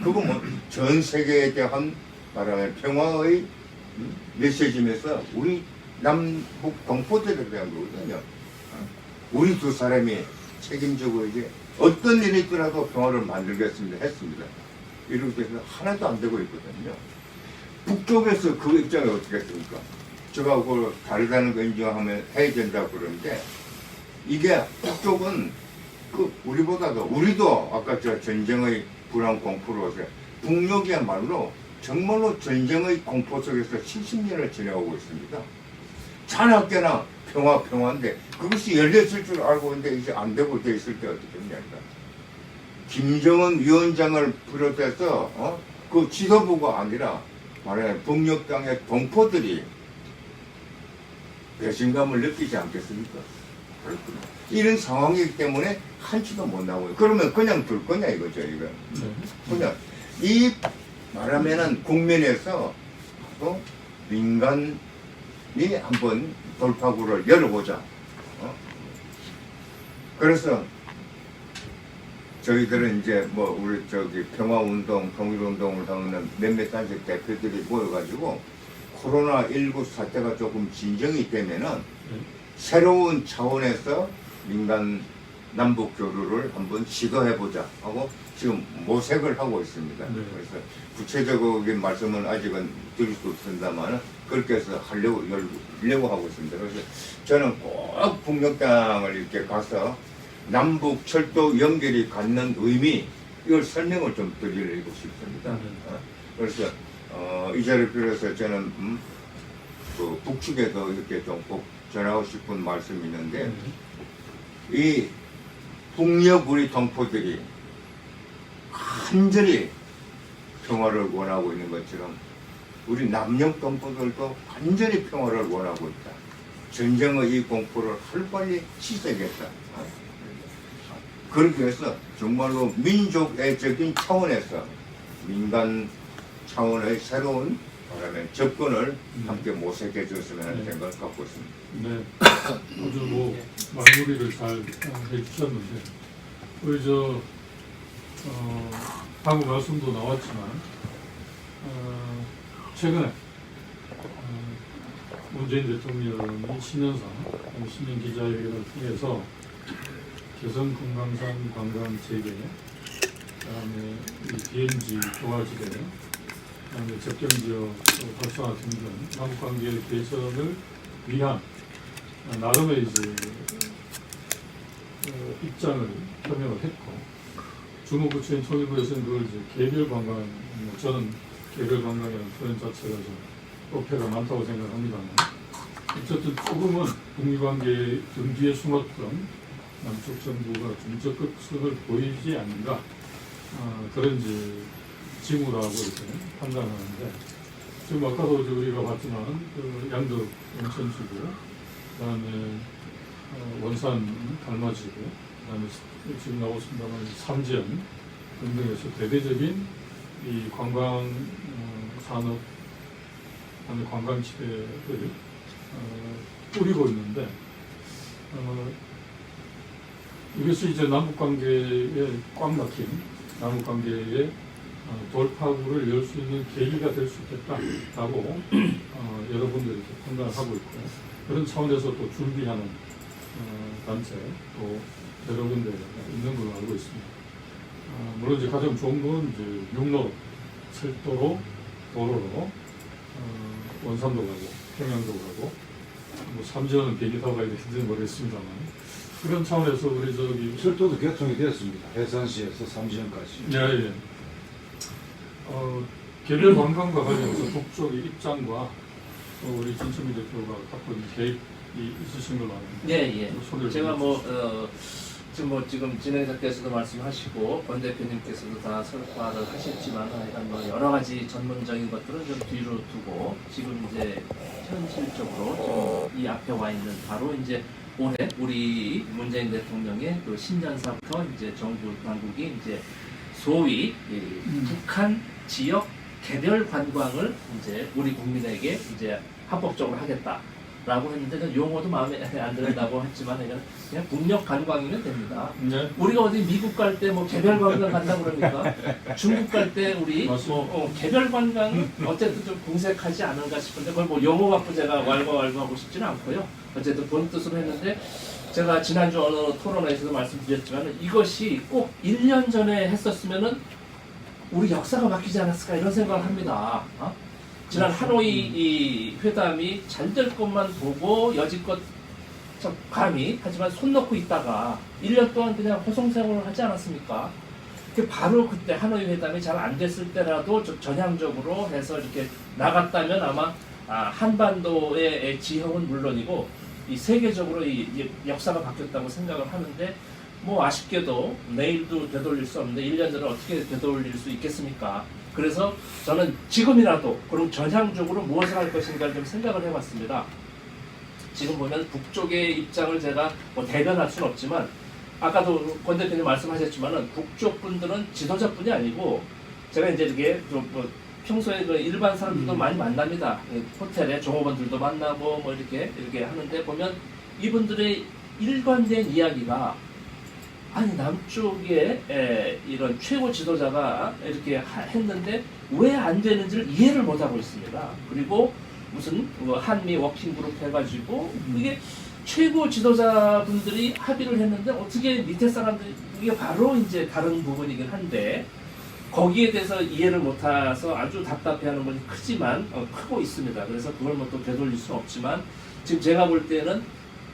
그거 뭐 전 세계에 대한 말하면 평화의 메시지면서 우리 남북 동포들에 대한 거거든요. 우리 두 사람이 책임지고 이제 어떤 일이 있더라도 평화를 만들겠습니다 했습니다. 이렇게 해서 하나도 안 되고 있거든요. 북쪽에서 그 입장이 어떻게 했습니까? 제가 그걸 다르다는 거 인정하면 해야 된다고 그러는데 이게 북쪽은 그 우리보다도 우리도 아까 저 전쟁의 불안 공포로서 북녘이야말로 정말로 전쟁의 공포 속에서 70년을 지내오고 있습니다. 자나깨나 평화인데 그것이 열렸을 줄 알고 있는데 이제 안 되고 돼 있을 때 어떻게 합니까? 김정은 위원장을 비롯해서 그 지도부가 아니라 말하자면 북녘 땅의 동포들이 배신감을 느끼지 않겠습니까? 그렇군요. 이런 상황이기 때문에 한치도 못 나오고 그러면 그냥 둘 거냐 이거죠 이거. 그냥 이 말하면은 국민에서 또 민간이 한번 돌파구를 열어보자. 그래서 저희들은 이제 뭐 우리 평화운동, 통일운동을 하는 몇몇 단체 대표들이 모여가지고 코로나19 사태가 조금 진정이 되면은 새로운 차원에서 민간 남북 교류를 한번 시도해보자 하고 지금 모색을 하고 있습니다. 그래서 구체적인 말씀은 아직은 드릴 수 없습니다만 그렇게 해서 하려고 하고 있습니다. 그래서 저는 꼭 북녘땅을 이렇게 가서 남북 철도 연결이 갖는 의미 이걸 설명을 좀 드리고 싶습니다. 그래서 이 자리를 빌어서 저는 그 북측에도 이렇게 좀 꼭 전하고 싶은 말씀이 있는데 이 북녘 우리 동포들이 간절히 평화를 원하고 있는 것처럼 우리 남녘 동포들도 간절히 평화를 원하고 있다. 전쟁의 이 공포를 하루빨리 씻어야겠다. 그렇게 해서 정말로 민족애적인 차원에서 민간 차원의 새로운 바라는 접근을 함께 모색해 줬으면 하는 네. 생각을 갖고 있습니다. 네, 아주 뭐 마무리를 잘 해주셨는데 우리 방금 말씀도 나왔지만 최근에 문재인 대통령이 신년사 신년 기자회견을 통해서 개성 금강산 관광 재개, 그다음에 이 비행지 조화지대, 그다음에 접경지역 활성화 등등 남북관계 개선을 위한 나름의 이제 입장을 표명을 했고 중국 부처인 통일부에서는 그걸 이제 개별 관광, 저는 개별 관광이라는 표현 자체가 좀 어폐가 많다고 생각합니다만 어쨌든 조금은 북미관계 등 뒤에 숨었던 남쪽 정부가 좀 적극성을 보이지 않는가 그런 이제 징후라고 이렇게 판단하는데 지금 아까도 이제 우리가 봤지만 그 양덕 온천지구, 그다음에 원산 달마지구, 그다음에 지금 나왔습니다만 삼지연 등등에서 대대적인 이 관광 산업, 그다음에 관광지대를 꾸리고 있는데 이것이 이제 남북관계에 꽉 막힌 남북관계의 돌파구를 열 수 있는 계기가 될 수 있겠다라고 여러분들이 이렇게 판단하고 있고 그런 차원에서 또 준비하는 단체 또 여러 군데 있는 걸로 알고 있습니다. 물론 이제 가장 좋은 건 이제 육로, 철도로, 도로로 원산도 가고 평양도 가고 뭐 삼지연은 비행기 타고 가야 되는지 모르겠습니다만 그런 차원에서 우리 철도도 개통이 되었습니다. 해산시에서 삼지연까지. 예, 예. 개별 관광과 관련해서 북쪽의 입장과 또 우리 진천미 대표가 갖고 있는 계획이 있으신 걸로 아는데. 예, 예. 소개를 제가 좀 지금 진행자께서도 말씀하시고 권 대표님께서도 다 설파를 하셨지만 뭐 여러 가지 전문적인 것들은 좀 뒤로 두고 지금 이제 현실적으로 지금 이 앞에 와 있는 바로 이제 올해 우리 문재인 대통령의 그 신년사부터 이제 정부 당국이 이제 소위 북한 지역 개별 관광을 이제 우리 국민에게 이제 합법적으로 하겠다라고 했는데 그 용어도 마음에 안 든다고 했지만 이건 그냥 북녘 관광이면 됩니다. 네. 우리가 어디 미국 갈 때 뭐 개별 관광 간다고 그러니까 중국 갈 때 우리 뭐 개별 관광은 어쨌든 좀 궁색하지 않은가 싶은데 그걸 뭐 용어 갖고 제가 왈가왈부하고 싶지는 않고요. 어쨌든 본 뜻으로 했는데 제가 지난주 어느 토론회에서도 말씀드렸지만 이것이 꼭 1년 전에 했었으면은 우리 역사가 바뀌지 않았을까 이런 생각을 합니다. 지난 하노이 이 회담이 잘 될 것만 보고 여지껏 감히 하지만 손 놓고 있다가 1년 동안 그냥 호송생활을 하지 않았습니까? 바로 그때 하노이 회담이 잘 안 됐을 때라도 전향적으로 해서 이렇게 나갔다면 아마 한반도의 지형은 물론이고 이 세계적으로 이 역사가 바뀌었다고 생각을 하는데 뭐 아쉽게도 내일도 되돌릴 수 없는데 1년 전에 어떻게 되돌릴 수 있겠습니까? 그래서 저는 지금이라도 그럼 전향적으로 무엇을 할 것인가를 좀 생각을 해봤습니다. 지금 보면 북쪽의 입장을 제가 뭐 대변할 수는 없지만 아까도 권 대표님 말씀하셨지만은 북쪽 분들은 지도자뿐이 아니고 제가 이제 이렇게 뭐 평소에 그 일반 사람들도 많이 만납니다. 호텔에 종업원들도 만나고 뭐 이렇게 하는데 보면 이분들의 일관된 이야기가 아니 남쪽에 이런 최고 지도자가 이렇게 했는데 왜 안 되는지를 이해를 못 하고 있습니다. 그리고 무슨 뭐 한미 워킹그룹 해가지고 이게 최고 지도자분들이 합의를 했는데 어떻게 밑에 사람들이 이게 바로 이제 다른 부분이긴 한데 거기에 대해서 이해를 못해서 아주 답답해하는 분이 크지만 크고 있습니다. 그래서 그걸 뭐 또 되돌릴 수는 없지만 지금 제가 볼 때는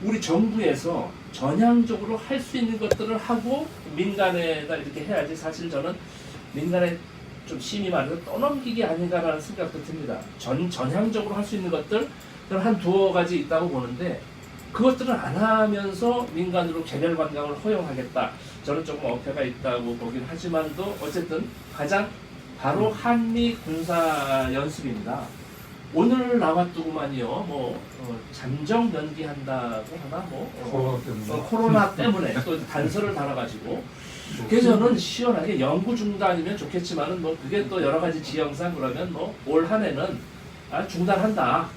우리 정부에서 전향적으로 할 수 있는 것들을 하고 민간에다 이렇게 해야지 사실 저는 민간에 좀 심히 말해서 떠넘기기 아닌가라는 생각도 듭니다. 전향적으로 할 수 있는 것들 한 두어 가지 있다고 보는데 그것들은 안 하면서 민간으로 개별 관광을 허용하겠다. 저는 조금 어폐가 있다고 보긴 하지만도 어쨌든 가장 바로 한미 군사 연습입니다. 오늘 나왔더구만요. 뭐 잠정 연기한다고 하나 뭐 코로나 때문에 또 단서를 달아가지고 그래서 저는 시원하게 영구 중단이면 좋겠지만은 뭐 그게 또 여러 가지 지형상 그러면 뭐 올 한해는 중단한다.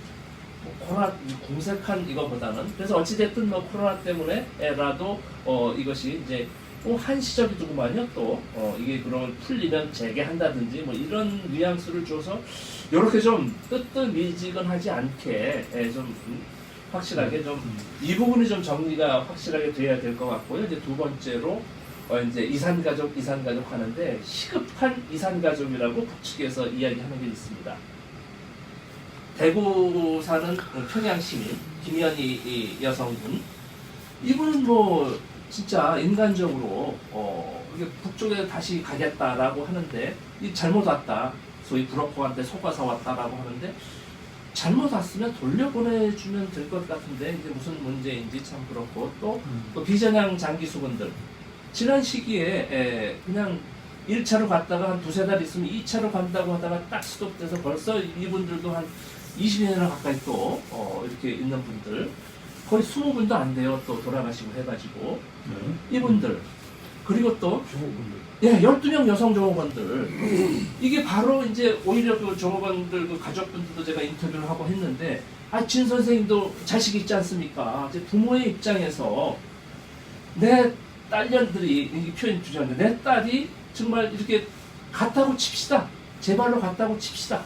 뭐 코로나 궁색한 이거보다는. 그래서 어찌됐든 뭐 코로나 때문에라도 이것이 이제 한시적이더구만요. 또 이게 그런 풀리면 재개한다든지 뭐 이런 뉘앙스를 줘서 이렇게 좀 뜨뜻미지근하지 않게 좀 확실하게 좀 이 부분이 좀 정리가 확실하게 돼야 될 것 같고요. 이제 두 번째로 이제 이산가족 하는데 시급한 이산가족이라고 북측에서 이야기하는 게 있습니다. 대구 사는 평양 시민 김연희 여성분, 이분은 뭐 진짜 인간적으로 이게 북쪽에 다시 가겠다라고 하는데 이 잘못 왔다, 소위 브로커한테 속아서 왔다라고 하는데 잘못 왔으면 돌려보내주면 될 것 같은데 이제 무슨 문제인지 참 그렇고 또 비전향 장기수군들 지난 시기에 그냥 1차로 갔다가 한 두세 달 있으면 2차로 간다고 하다가 딱 스톱돼서 벌써 이분들도 한 20년이나 가까이 또 이렇게 있는 분들 거의 20분도 안 돼요. 또 돌아가시고 해가지고 이분들 그리고 또 예, 12명 여성 종업원들 이게 바로 이제 오히려 그 종업원들 그 가족분들도 제가 인터뷰를 하고 했는데 진 선생님도 자식 있지 않습니까? 이제 부모의 입장에서 내 딸년들이 이 표현 주장인데 내 딸이 정말 이렇게 갔다고 칩시다. 제 발로 갔다고 칩시다.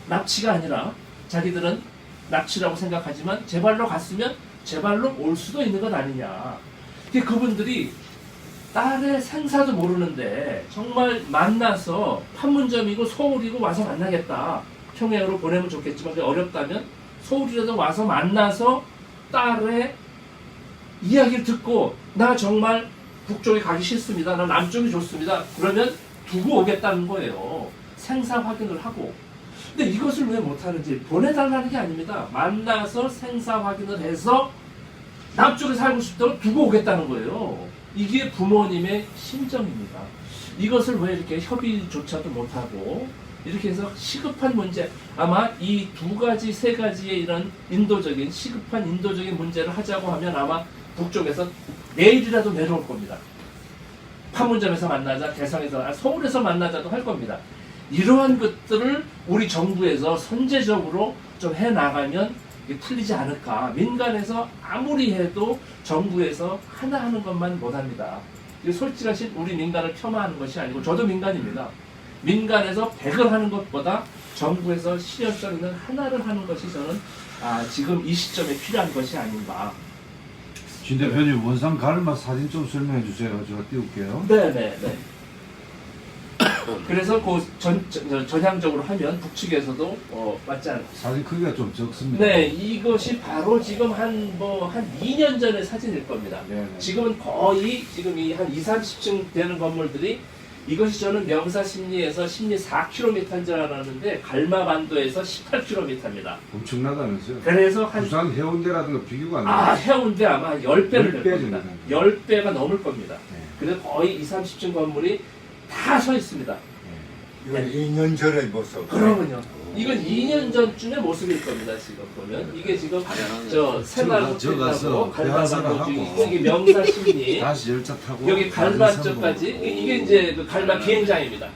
납치가 아니라 자기들은 납치라고 생각하지만 제 발로 갔으면 제 발로 올 수도 있는 것 아니냐. 그분들이 딸의 생사도 모르는데 정말 만나서 판문점이고 서울이고 와서 만나겠다. 평양으로 보내면 좋겠지만 어렵다면 서울이라도 와서 만나서 딸의 이야기를 듣고 나 정말 북쪽에 가기 싫습니다. 나 남쪽이 좋습니다. 그러면 두고 오겠다는 거예요. 생사 확인을 하고. 근데 이것을 왜 못하는지 보내달라는 게 아닙니다. 만나서 생사 확인을 해서 남쪽에 살고 싶다고 두고 오겠다는 거예요. 이게 부모님의 심정입니다. 이것을 왜 이렇게 협의조차도 못하고 이렇게 해서 시급한 문제, 아마 이 두 가지, 세 가지의 이런 인도적인 시급한 인도적인 문제를 하자고 하면 아마 북쪽에서 내일이라도 내려올 겁니다. 판문점에서 만나자, 개성에서, 서울에서 만나자도 할 겁니다. 이러한 것들을 우리 정부에서 선제적으로 좀 해나가면 풀리지 않을까. 민간에서 아무리 해도 정부에서 하나 하는 것만 못합니다. 솔직하신 우리 민간을 폄하하는 것이 아니고 저도 민간입니다. 민간에서 100을 하는 것보다 정부에서 실효성 있는 하나를 하는 것이 저는 지금 이 시점에 필요한 것이 아닌가. 신 대표님 원산 가르마 사진 좀 설명해 주세요. 제가 띄울게요. 네네네. 그래서 전향적으로 하면 북측에서도 맞지 않을까. 사진 크기가 좀 적습니다. 네, 이것이 바로 지금 한 2년 전의 사진일 겁니다. 네네. 지금은 거의 지금 한 20-30층 되는 건물들이 이것이 저는 명사심리에서 심리 4km인 줄 알았는데 갈마반도에서 18km입니다. 엄청나다면서요? 그래서 한 부산 해운대라든가 비교가 안 돼요. 해운대 아마 10배를 될 10배 겁니다. 정도. 10배가 넘을 겁니다. 네. 그래서 거의 20-30층 건물이 다 서 있습니다. 이건 2년 전의 모습. 그러면요. 이건 2년 전쯤의 모습일 겁니다. 지금 보면 이게 지금 새날 호텔하고 갈마산도 여기 명사심리 다시 열차 타고 여기 갈마 쪽까지 이게 이제 그 갈마 비행장입니다.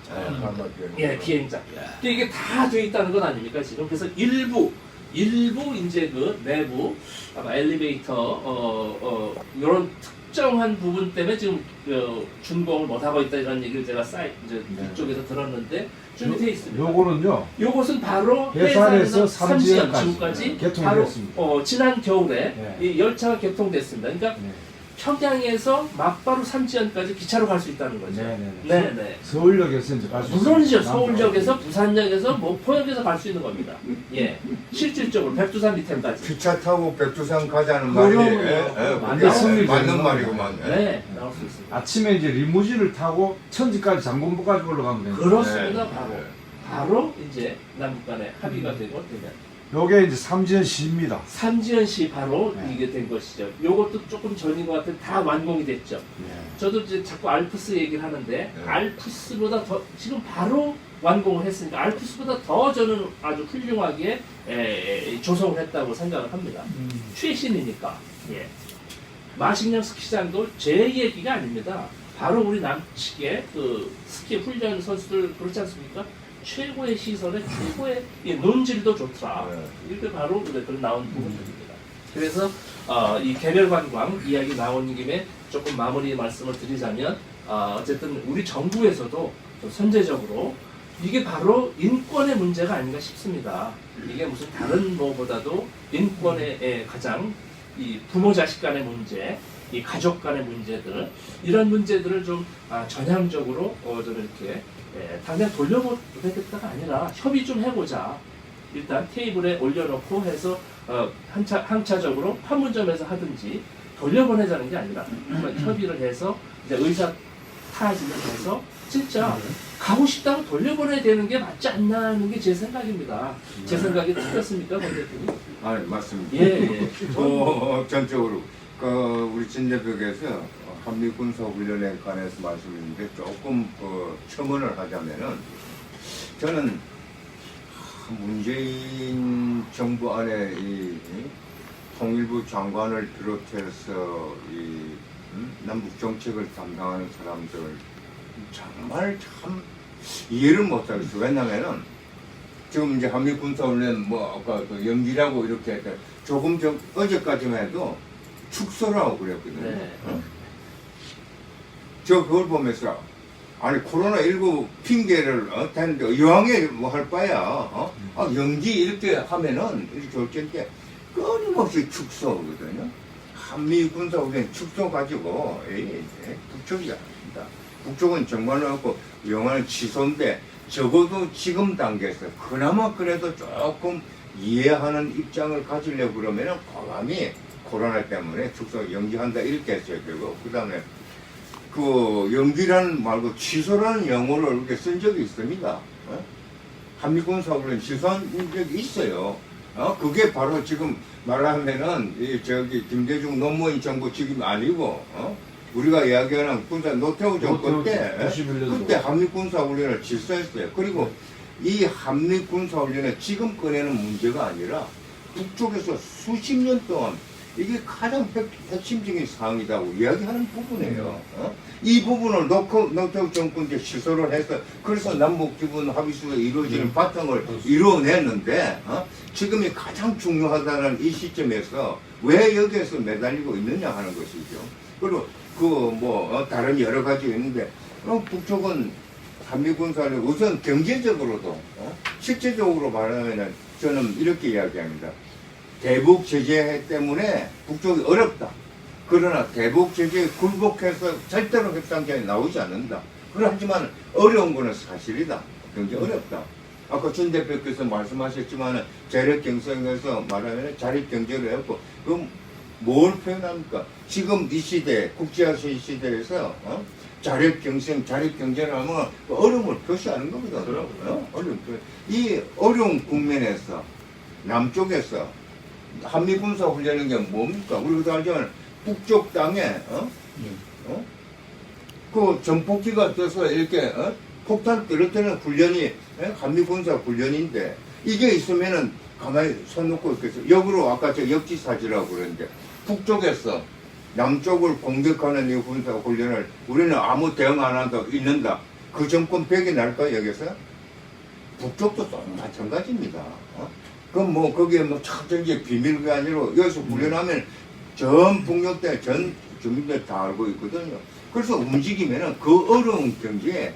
예, 비행장. 이게 다 돼 있다는 건 아닙니까 지금? 그래서 일부 이제 그 내부 아마 엘리베이터 이런 특정한 부분 때문에 지금 준공을 못 하고 있다 이런 얘기를 제가 이제 이쪽에서 들었는데 준비되어 있습니다. 요거는요. 요것은 바로 해산에서 삼지연 삼지연까지 지구까지 개통됐습니다. 바로 지난 겨울에 네. 이 열차가 개통됐습니다. 그러니까 네. 평양에서 막바로 삼지연까지 기차로 갈 수 있다는 거죠. 네네. 서울역에서 이제 갈 수 있습니다. 물론이죠. 서울역에서 부산역에서 목포역에서 갈 수 있는 겁니다. 예, 실질적으로 백두산 밑에까지. 기차 타고 백두산 가자는 말이 그럼요. 맞는 말이구만. 네, 나올 수 있습니다. 아침에 이제 리무진을 타고 천지까지 장군부까지 올라가면 됩니다. 그렇습니다. 네. 바로 이제 남북 간에 합의가 되고 되면. 요게 이제 삼지연시입니다. 삼지연시 바로 네. 이게 된 것이죠. 요것도 조금 전인 것 같은데 다 완공이 됐죠. 저도 이제 자꾸 알프스 얘기를 하는데 알프스보다 더 지금 바로 완공을 했으니까 알프스보다 더 저는 아주 훌륭하게 조성을 했다고 생각을 합니다. 최신이니까. 예. 마식령 스키장도 제 얘기가 아닙니다. 바로 우리 남측의 그 스키 훈련 선수들 그렇지 않습니까? 최고의 시설에 최고의 이 논질도 좋더라. 네. 이렇게 바로 그런 나온 부분들입니다. 그래서 이 개별 관광 이야기 나온 김에 조금 마무리 말씀을 드리자면 어쨌든 우리 정부에서도 좀 선제적으로 이게 바로 인권의 문제가 아닌가 싶습니다. 이게 무슨 다른 뭐보다도 인권의 가장 이 부모 자식 간의 문제, 이 가족 간의 문제들 이런 문제들을 좀 전향적으로 저는 이렇게 당장 돌려보내겠다가 아니라 협의 좀 해보자. 일단 테이블에 올려놓고 해서 항차적으로 판문점에서 하든지 돌려보내자는 게 아니라 협의를 해서 이제 의사 타진을 해서 진짜 가고 싶다고 돌려보내야 되는 게 맞지 않나 하는 게 제 생각입니다. 제 생각이 틀렸습니까, 권 대표님? 아, 맞습니다. 예. 전적으로 우리 진 대표께서 한미 군사 훈련에 관해서 말씀했는데 조금 첨언을 하자면은 저는 문재인 정부 안에 이 통일부 장관을 비롯해서 이 남북 정책을 담당하는 사람들 정말 참 이해를 못하겠어요. 왜냐면은 지금 이제 한미 군사훈련 뭐 아까 그 연기라고 이렇게 했다. 조금 전 어제까지만 해도 축소라고 그랬거든요. 네. 저 그걸 보면서 아니 코로나19 핑계를 대는데 이왕에 뭐 할 바야 연기 이렇게 하면은 이렇게 좋을 텐데 끊임없이 축소거든요. 한미 군사훈련 축소 가지고 북쪽이 아닙니다. 북쪽은 정말로 없고 영화는 취소인데 적어도 지금 단계에서 그나마 그래도 조금 이해하는 입장을 가지려고 그러면은 과감히 코로나 때문에 축소 연기한다 이렇게 했어야 되고 그 다음에 그 연기라는 말고 취소라는 용어를 이렇게 쓴 적이 있습니다. 한미군사훈련 취소한 적이 있어요. 그게 바로 지금 말하면은 김대중 노무현 정부 지금 아니고 우리가 이야기하는 군사 노태우 정권 때 91년도. 그때 한미군사훈련을 질서했어요. 그리고 이 한미군사훈련을 지금 꺼내는 문제가 아니라 북쪽에서 수십 년 동안 이게 가장 핵심적인 사항이라고 이야기하는 부분이에요. 이 부분을 놓고 노태우 정권 때 시소를 해서 그래서 남북 기본 합의수가 이루어지는 바탕을 이루어냈는데 지금이 가장 중요하다는 이 시점에서 왜 여기에서 매달리고 있느냐 하는 것이죠. 그리고 다른 여러 가지 있는데 북쪽은 한미군사를 우선 경제적으로도 실제적으로 말하면 저는 이렇게 이야기합니다. 대북 제재 때문에 북쪽이 어렵다. 그러나 대북 제재에 굴복해서 절대로 협상장에 나오지 않는다. 하지만 어려운 거는 사실이다. 굉장히 어렵다. 아까 준 대표께서 말씀하셨지만 자력 경쟁에서 말하면 자립 경제를 했고 그럼 뭘 표현합니까? 지금 이 시대 국제화시 시대에서 자력 경쟁, 자립 경제를 하면 어려움을 표시하는 거거든요. 어려움. 이 어려운 국면에서 남쪽에서 한미 군사 훈련인 게 뭡니까? 우리도 알지만 북쪽 땅에 그 전폭기가 떠서 이렇게 폭탄 떨어뜨리는 훈련이 한미 군사 훈련인데 이게 있으면은 가만히 손 놓고 있겠어. 역으로 아까 저 역지사지라고 그러는데 북쪽에서 남쪽을 공격하는 이 군사 훈련을 우리는 아무 대응 안 한다 있는다. 그 정권 벽이 날까 여기서? 북쪽도 또 마찬가지입니다. 그럼 뭐 거기에 뭐 착전기 비밀가 아니라 여기서 훈련하면 전 북녘대 전 주민들 다 알고 있거든요. 그래서 움직이면은 그 어려운 경기에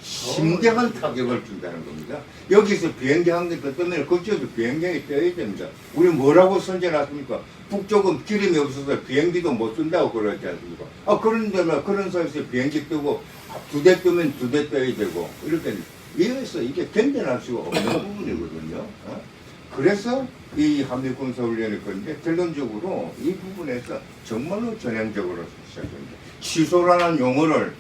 심대한 타격을 준다는 겁니다. 여기서 비행기 한 개 더 뜨면 그쪽에도 비행기가 떠야 됩니다. 우리 뭐라고 선전했습니까? 북쪽은 기름이 없어서 비행기도 못 쓴다고 그러지 않습니까? 그런데 그런 상황에서 비행기 뜨고 두 대 뜨면 두 대 떠야 되고 이렇게 이래서 이게 견뎌낼 수가 없는 부분이거든요. 그래서 이 한미군사훈련이 그런데 결론적으로 이 부분에서 정말로 전향적으로 시작됩니다. 취소라는 용어를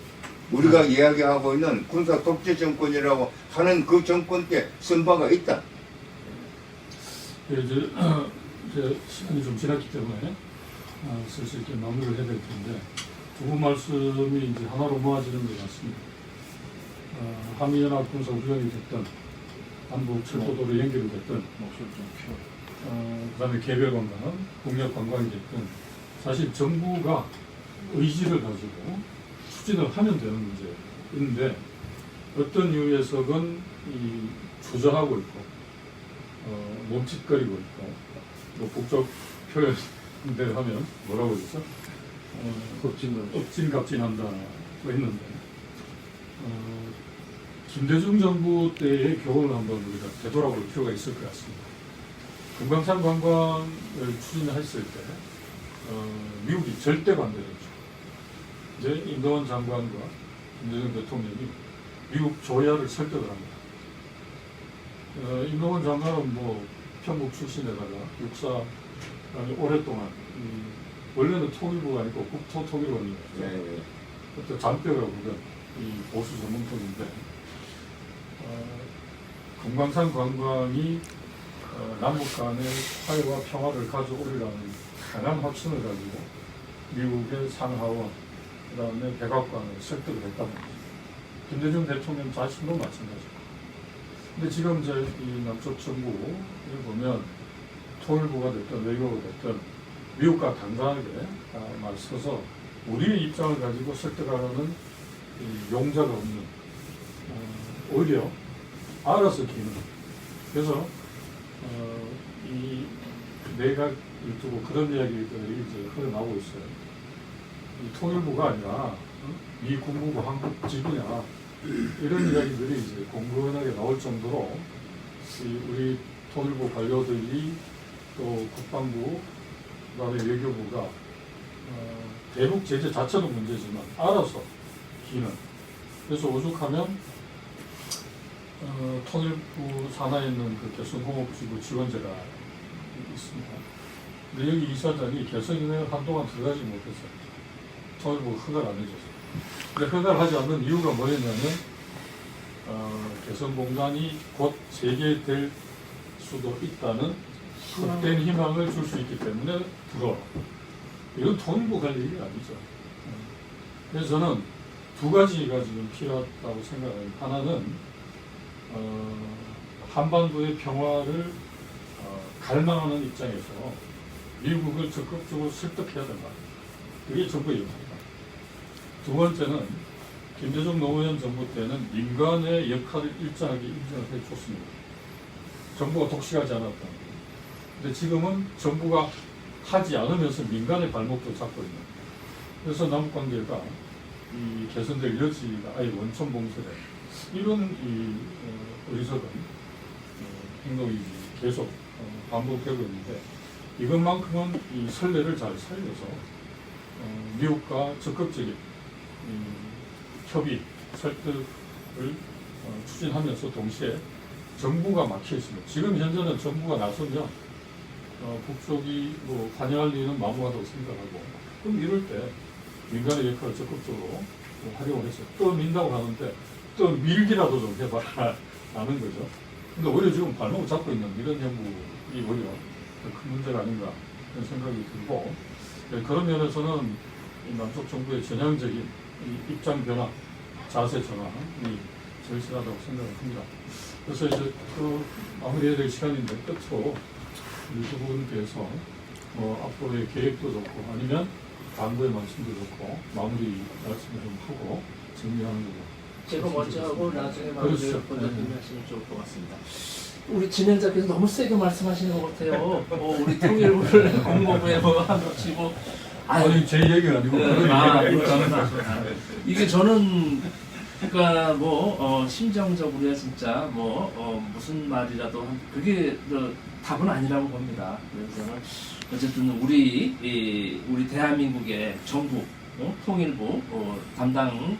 우리가 이야기하고 있는 군사 독재 정권이라고 하는 그 정권 때 쓴 바가 있다. 이제 시간이 좀 지났기 때문에 슬슬 이렇게 마무리를 해야 될 텐데 두 분 말씀이 이제 하나로 모아지는 것 같습니다. 한미연합 군사 훈련이 됐든 남북 철도도로 연결이 됐든 그다음에 개별 관광, 공역 관광이 됐든 사실 정부가 의지를 가지고 추진을 하면 되는 문제인데 어떤 이유에서건 이 주저하고 있고 몸짓거리고 있고 뭐 북쪽 표현대로 하면 뭐라고 그러죠? 엎진갑진한다고 했는데 김대중 정부 때의 교훈을 한번 우리가 되돌아볼 필요가 있을 것 같습니다. 금강산 관광을 추진했을 때 미국이 절대 반대했죠. 이제 임동원 장관과 김대중 대통령이 미국 조야를 설득을 합니다. 임동원 장관은 뭐 평북 출신에다가 육사 오랫동안 원래는 통일부가 아니고 국토통일원이었죠. 네. 그때 잔뼈라고 부른 이 보수 전문통인데 금강산 관광이 남북 간의 화해와 평화를 가져오리라는 강한 확신을 가지고 미국의 상하원, 그 다음에 백악관을 설득을 했다는 거죠. 김대중 대통령 자신도 마찬가지고. 근데 지금 이제 이 남쪽 정부에 보면 통일부가 됐든 외교가 됐든 미국과 당당하게 맞서서 우리의 입장을 가지고 설득하려는 이 용자가 없는 오히려 알아서 기는. 그래서 이 내각 유튜브 그런 이야기들이 이제 흘러나오고 있어요. 이 통일부가 아니라 미 국무부 한국 지부냐 이런 이야기들이 이제 공공연하게 나올 정도로 우리 통일부 관료들이 또 국방부 그다음에 외교부가 대북 제재 자체도 문제지만 알아서 기는. 그래서 오죽하면 통일부 산하에 있는 그 개성공업지구 지원제가 있습니다. 근데 여기 이사장이 개성에 한동안 들어가지 못했어요. 통일부 허가를 안 해줬어요. 근데 허가를 하지 않는 이유가 뭐였냐면 개성공단이 곧 재개될 수도 있다는 헛된 희망을 줄 수 있기 때문에 들어와. 이건 통일부 갈 일이 아니죠. 그래서 저는 두 가지가 지금 필요하다고 생각해요. 하나는 한반도의 평화를 갈망하는 입장에서 미국을 적극적으로 설득해야 된다. 그게 정부의 역할이다. 두 번째는 김대중 노무현 정부 때는 민간의 역할을 일정하게 인정을 해줬습니다. 정부가 독식하지 않았다. 근데 지금은 정부가 하지 않으면서 민간의 발목도 잡고 있는. 그래서 남북관계가 이 개선될 여지가 아예 원천봉쇄돼. 이런 이 어리석은 행동이 계속 반복되고 있는데 이것만큼은 이 선례를 잘 살려서 미국과 적극적인 협의, 설득을 추진하면서 동시에 정부가 막혀 있습니다. 지금 현재는 정부가 나서면 북쪽이 뭐 환영할 일은 마무하다고 생각하고 그럼 이럴 때 민간의 역할을 적극적으로 활용을 해서 떠민다고 하는데 떠밀기라도 좀 해봐라 라는 거죠. 근데 오히려 지금 발목을 잡고 있는 이런 정부이 오히려 큰 문제가 아닌가 그런 생각이 들고 그런 면에서는 이 남쪽 정부의 전향적인 이 입장 변화, 자세 전환이 절실하다고 생각을 합니다. 그래서 이제 또 마무리해야 될 시간인데 끝으로 이 부분에 대해서 앞으로의 계획도 좋고 아니면 당부의 말씀도 좋고 마무리 말씀을 좀 하고 정리하는 거고. 제가 먼저 하고 나중에 마무리를 그렇죠. 본대표님이 하시면 좋을 것 같습니다. 우리 진행자께서 너무 세게 말씀하시는 것 같아요. 우리 통일부를 국무부에 한국지부 아니 제 얘기가 아니고 그런 얘기가 있다는 이게 저는 그러니까 심정적으로야 진짜 무슨 말이라도 그게 답은 아니라고 봅니다. 그래서 저는 어쨌든 우리 대한민국의 정부, 통일부 담당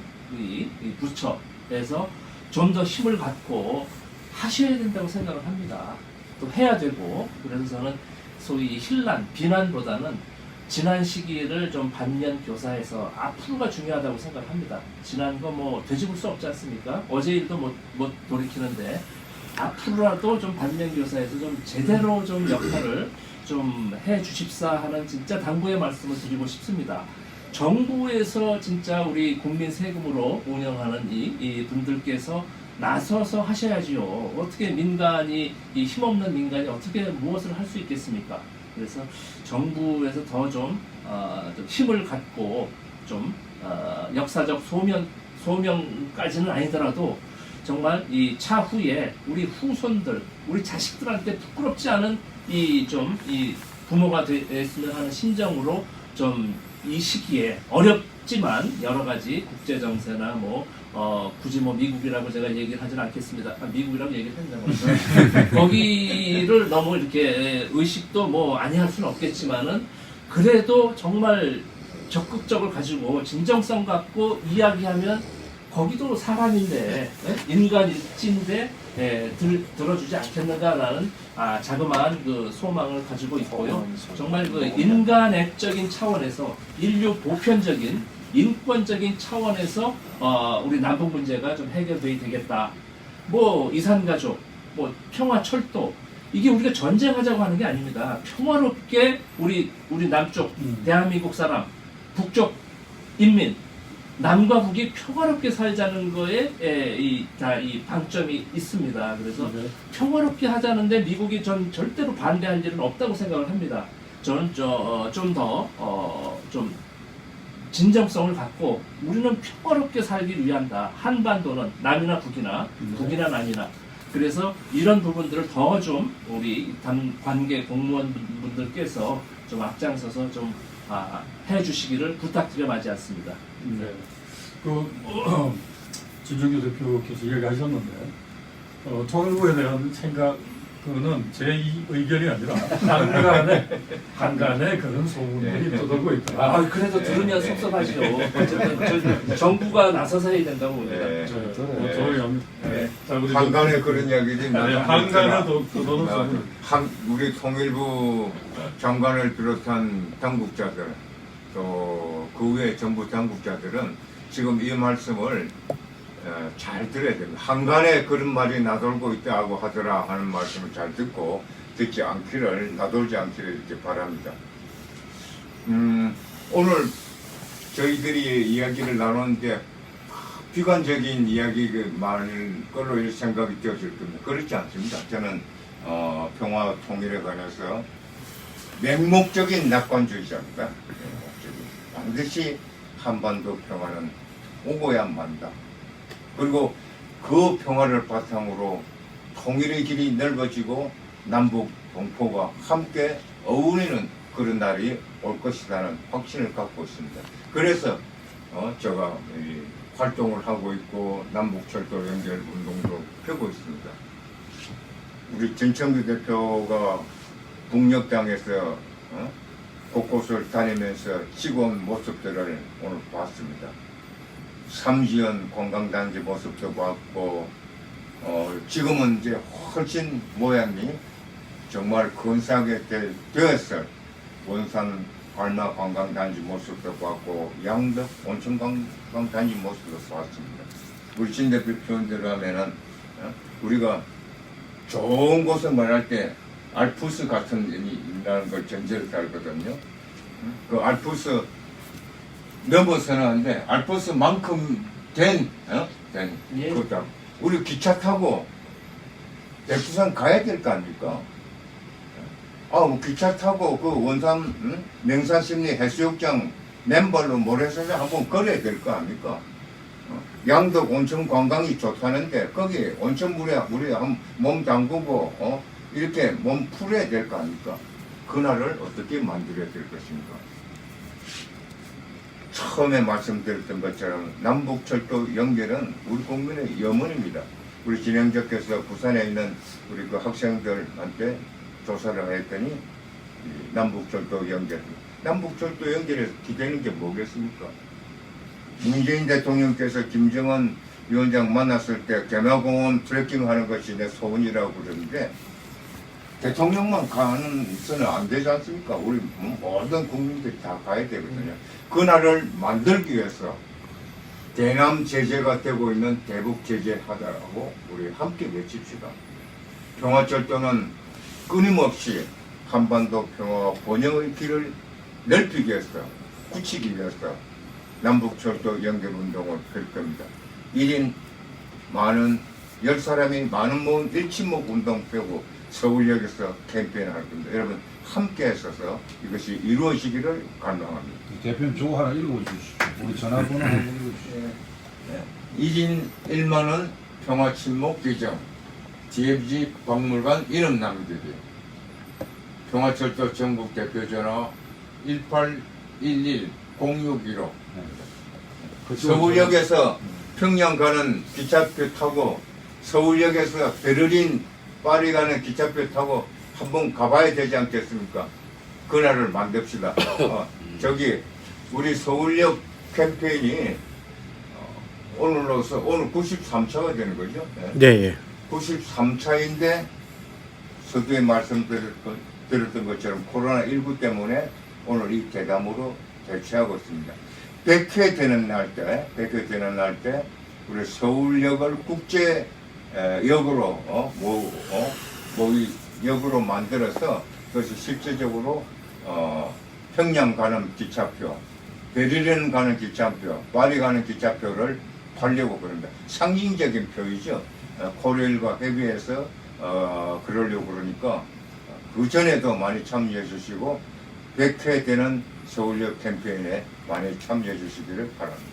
부처에서 좀 더 힘을 갖고 하셔야 된다고 생각을 합니다. 또 해야 되고 그래서 저는 소위 힐난, 비난보다는 지난 시기를 좀 반면 교사해서 앞으로가 중요하다고 생각합니다. 지난 거 되짚을 수 없지 않습니까? 어제 일도 못 돌이키는데 앞으로라도 좀 반면 교사해서 좀 제대로 좀 역할을 좀 해 주십사 하는 진짜 당부의 말씀을 드리고 싶습니다. 정부에서 진짜 우리 국민 세금으로 운영하는 이 분들께서 나서서 하셔야지요. 어떻게 민간이 이 힘없는 민간이 어떻게 무엇을 할 수 있겠습니까? 그래서 정부에서 더 좀 힘을 갖고 좀 역사적 소명까지는 아니더라도 정말 이 차후에 우리 후손들, 우리 자식들한테 부끄럽지 않은 이 부모가 됐으면 하는 심정으로 좀 이 시기에 어렵지만 여러 가지 국제 정세나 굳이 미국이라고 제가 얘기를 하지는 않겠습니다. 미국이라고 얘기를 했나 거기를 너무 이렇게 의식도 아니 할 수는 없겠지만은 그래도 정말 적극적으로 가지고 진정성 갖고 이야기하면 거기도 사람인데 인간일지인데 들어주지 않겠는가라는 자그마한 그 소망을 가지고 있고요. 정말 그 인간학적인 차원에서 인류 보편적인 인권적인 차원에서 우리 남북 문제가 좀 해결돼야 되겠다. 이산가족, 평화철도 이게 우리가 전쟁하자고 하는 게 아닙니다. 평화롭게 우리 남쪽 대한민국 사람, 북쪽 인민 남과 북이 평화롭게 살자는 거에 이 방점이 있습니다. 그래서 평화롭게 하자는데 미국이 전 절대로 반대할 일은 없다고 생각을 합니다. 저는 좀 더 진정성을 갖고 우리는 평화롭게 살기 위한다. 한반도는 남이나 북이나 북이나 남이나 그래서 이런 부분들을 더 좀 우리 관계 공무원분들께서 좀 앞장서서 좀 해주시기를 부탁드려 마지 않습니다. 네. 진정규 대표께서 이야기하셨는데 통일부에 대한 생각은 제 의견이 아니라 한간에 그런 소문들이 떠돌고 있다. 그래도 들으면 섭섭하죠. 어쨌든 정부가 나서서 해야 된다고 봅니다. 한간에 그런 이야기들이 한간에 떠도는 소문. 우리 통일부 장관을 비롯한 당국자들 또 그 외 정부 당국자들은 지금 이 말씀을 잘 들어야 됩니다. 한간에 그런 말이 나돌고 있다고 하더라 하는 말씀을 잘 듣고 듣지 않기를 나돌지 않기를 이렇게 바랍니다. 오늘 저희들이 이야기를 나누는데 비관적인 이야기 말 걸로 생각이 되어질 겁니다. 그렇지 않습니다. 저는 평화 통일에 관해서 맹목적인 낙관주의자입니다. 반드시 한반도 평화는 오고야 만다. 그리고 그 평화를 바탕으로 통일의 길이 넓어지고 남북 동포가 함께 어울리는 그런 날이 올 것이라는 확신을 갖고 있습니다. 그래서 제가 활동을 하고 있고 남북철도 연결 운동도 펴고 있습니다. 우리 전청규 대표가 북녘 땅에서 곳곳을 다니면서 찍어온 모습들을 오늘 봤습니다. 삼지연 관광단지 모습도 봤고 지금은 이제 훨씬 모양이 정말 근사하게 되었을 원산 발마 관광단지 모습도 봤고 양덕 온천 관광단지 모습도 봤습니다. 우리 진 대표 표현대로 하면은 우리가 좋은 곳을 말할 때 알프스 같은 일이 있다는 걸 전제로 달거든요. 그 알프스 넘어서는 하는데 알프스만큼 된 그다. 우리 기차 타고 백두산 가야 될 거 아닙니까? 기차 타고 그 원산 명산심리 해수욕장 맨발로 모래사장 한번 걸어야 될 거 아닙니까? 양덕 온천 관광이 좋다는데 거기 온천물에 우리 한 몸 담그고 이렇게 몸 풀어야 될 거 아닙니까? 그날을 어떻게 만들어야 될 것인가? 처음에 말씀드렸던 것처럼 남북철도 연결은 우리 국민의 염원입니다. 우리 진행자께서 부산에 있는 우리 그 학생들한테 조사를 했더니 남북철도 연결에서 기대는 게 뭐겠습니까? 문재인 대통령께서 김정은 위원장 만났을 때 개마공원 트레킹하는 것이 내 소원이라고 그러는데 대통령만 가서는 안 되지 않습니까? 우리 모든 국민들이 다 가야 되거든요. 그날을 만들기 위해서 대남 제재가 되고 있는 대북 제재하다라고 우리 함께 외칩시다. 평화철도는 끊임없이 한반도 평화와 번영의 길을 넓히기 위해서 굳히기 위해서 남북철도 연결운동을 할 겁니다. 1인 많은 10사람이 많은 모임 일침목 운동 펴고 서울역에서 캠페인을 할 겁니다. 여러분 함께 했어서 이것이 이루어지기를 간청합니다. 대표님 저거 하나 읽어주시죠. 우리 전화번호 한번 읽어주시죠. 1인 1만원 평화침묵기점, DFG 박물관 이름 남기기, 평화철도 전국대표전화 1811-0615. 서울역에서 평양 가는 기차표 타고 서울역에서 베를린, 파리 가는 기차표 타고 한번 가봐야 되지 않겠습니까? 그날을 만듭시다. 저기 우리 서울역 캠페인이 오늘로서 오늘 93차가 되는 거죠. 네, 예. 93차인데 서두에 말씀드렸던 것처럼 코로나19 때문에 오늘 이 대담으로 대체하고 있습니다. 100회 되는 날 때 우리 서울역을 국제역으로 역으로 만들어서 그것이 실제적으로 평양 가는 기차표, 베를린 가는 기차표, 파리 가는 기차표를 팔려고 그런다. 상징적인 표이죠. 코레일과 협의해서 그러려고 그러니까 그 전에도 많이 참여해 주시고 100회 되는 서울역 캠페인에 많이 참여해 주시기를 바랍니다.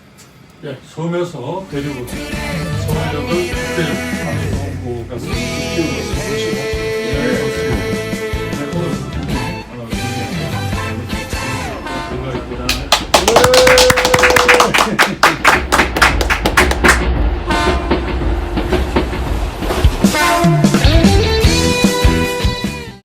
예, 섬에서 대륙으로 서울역을 국제역 방송국가서 키우고 있습니다.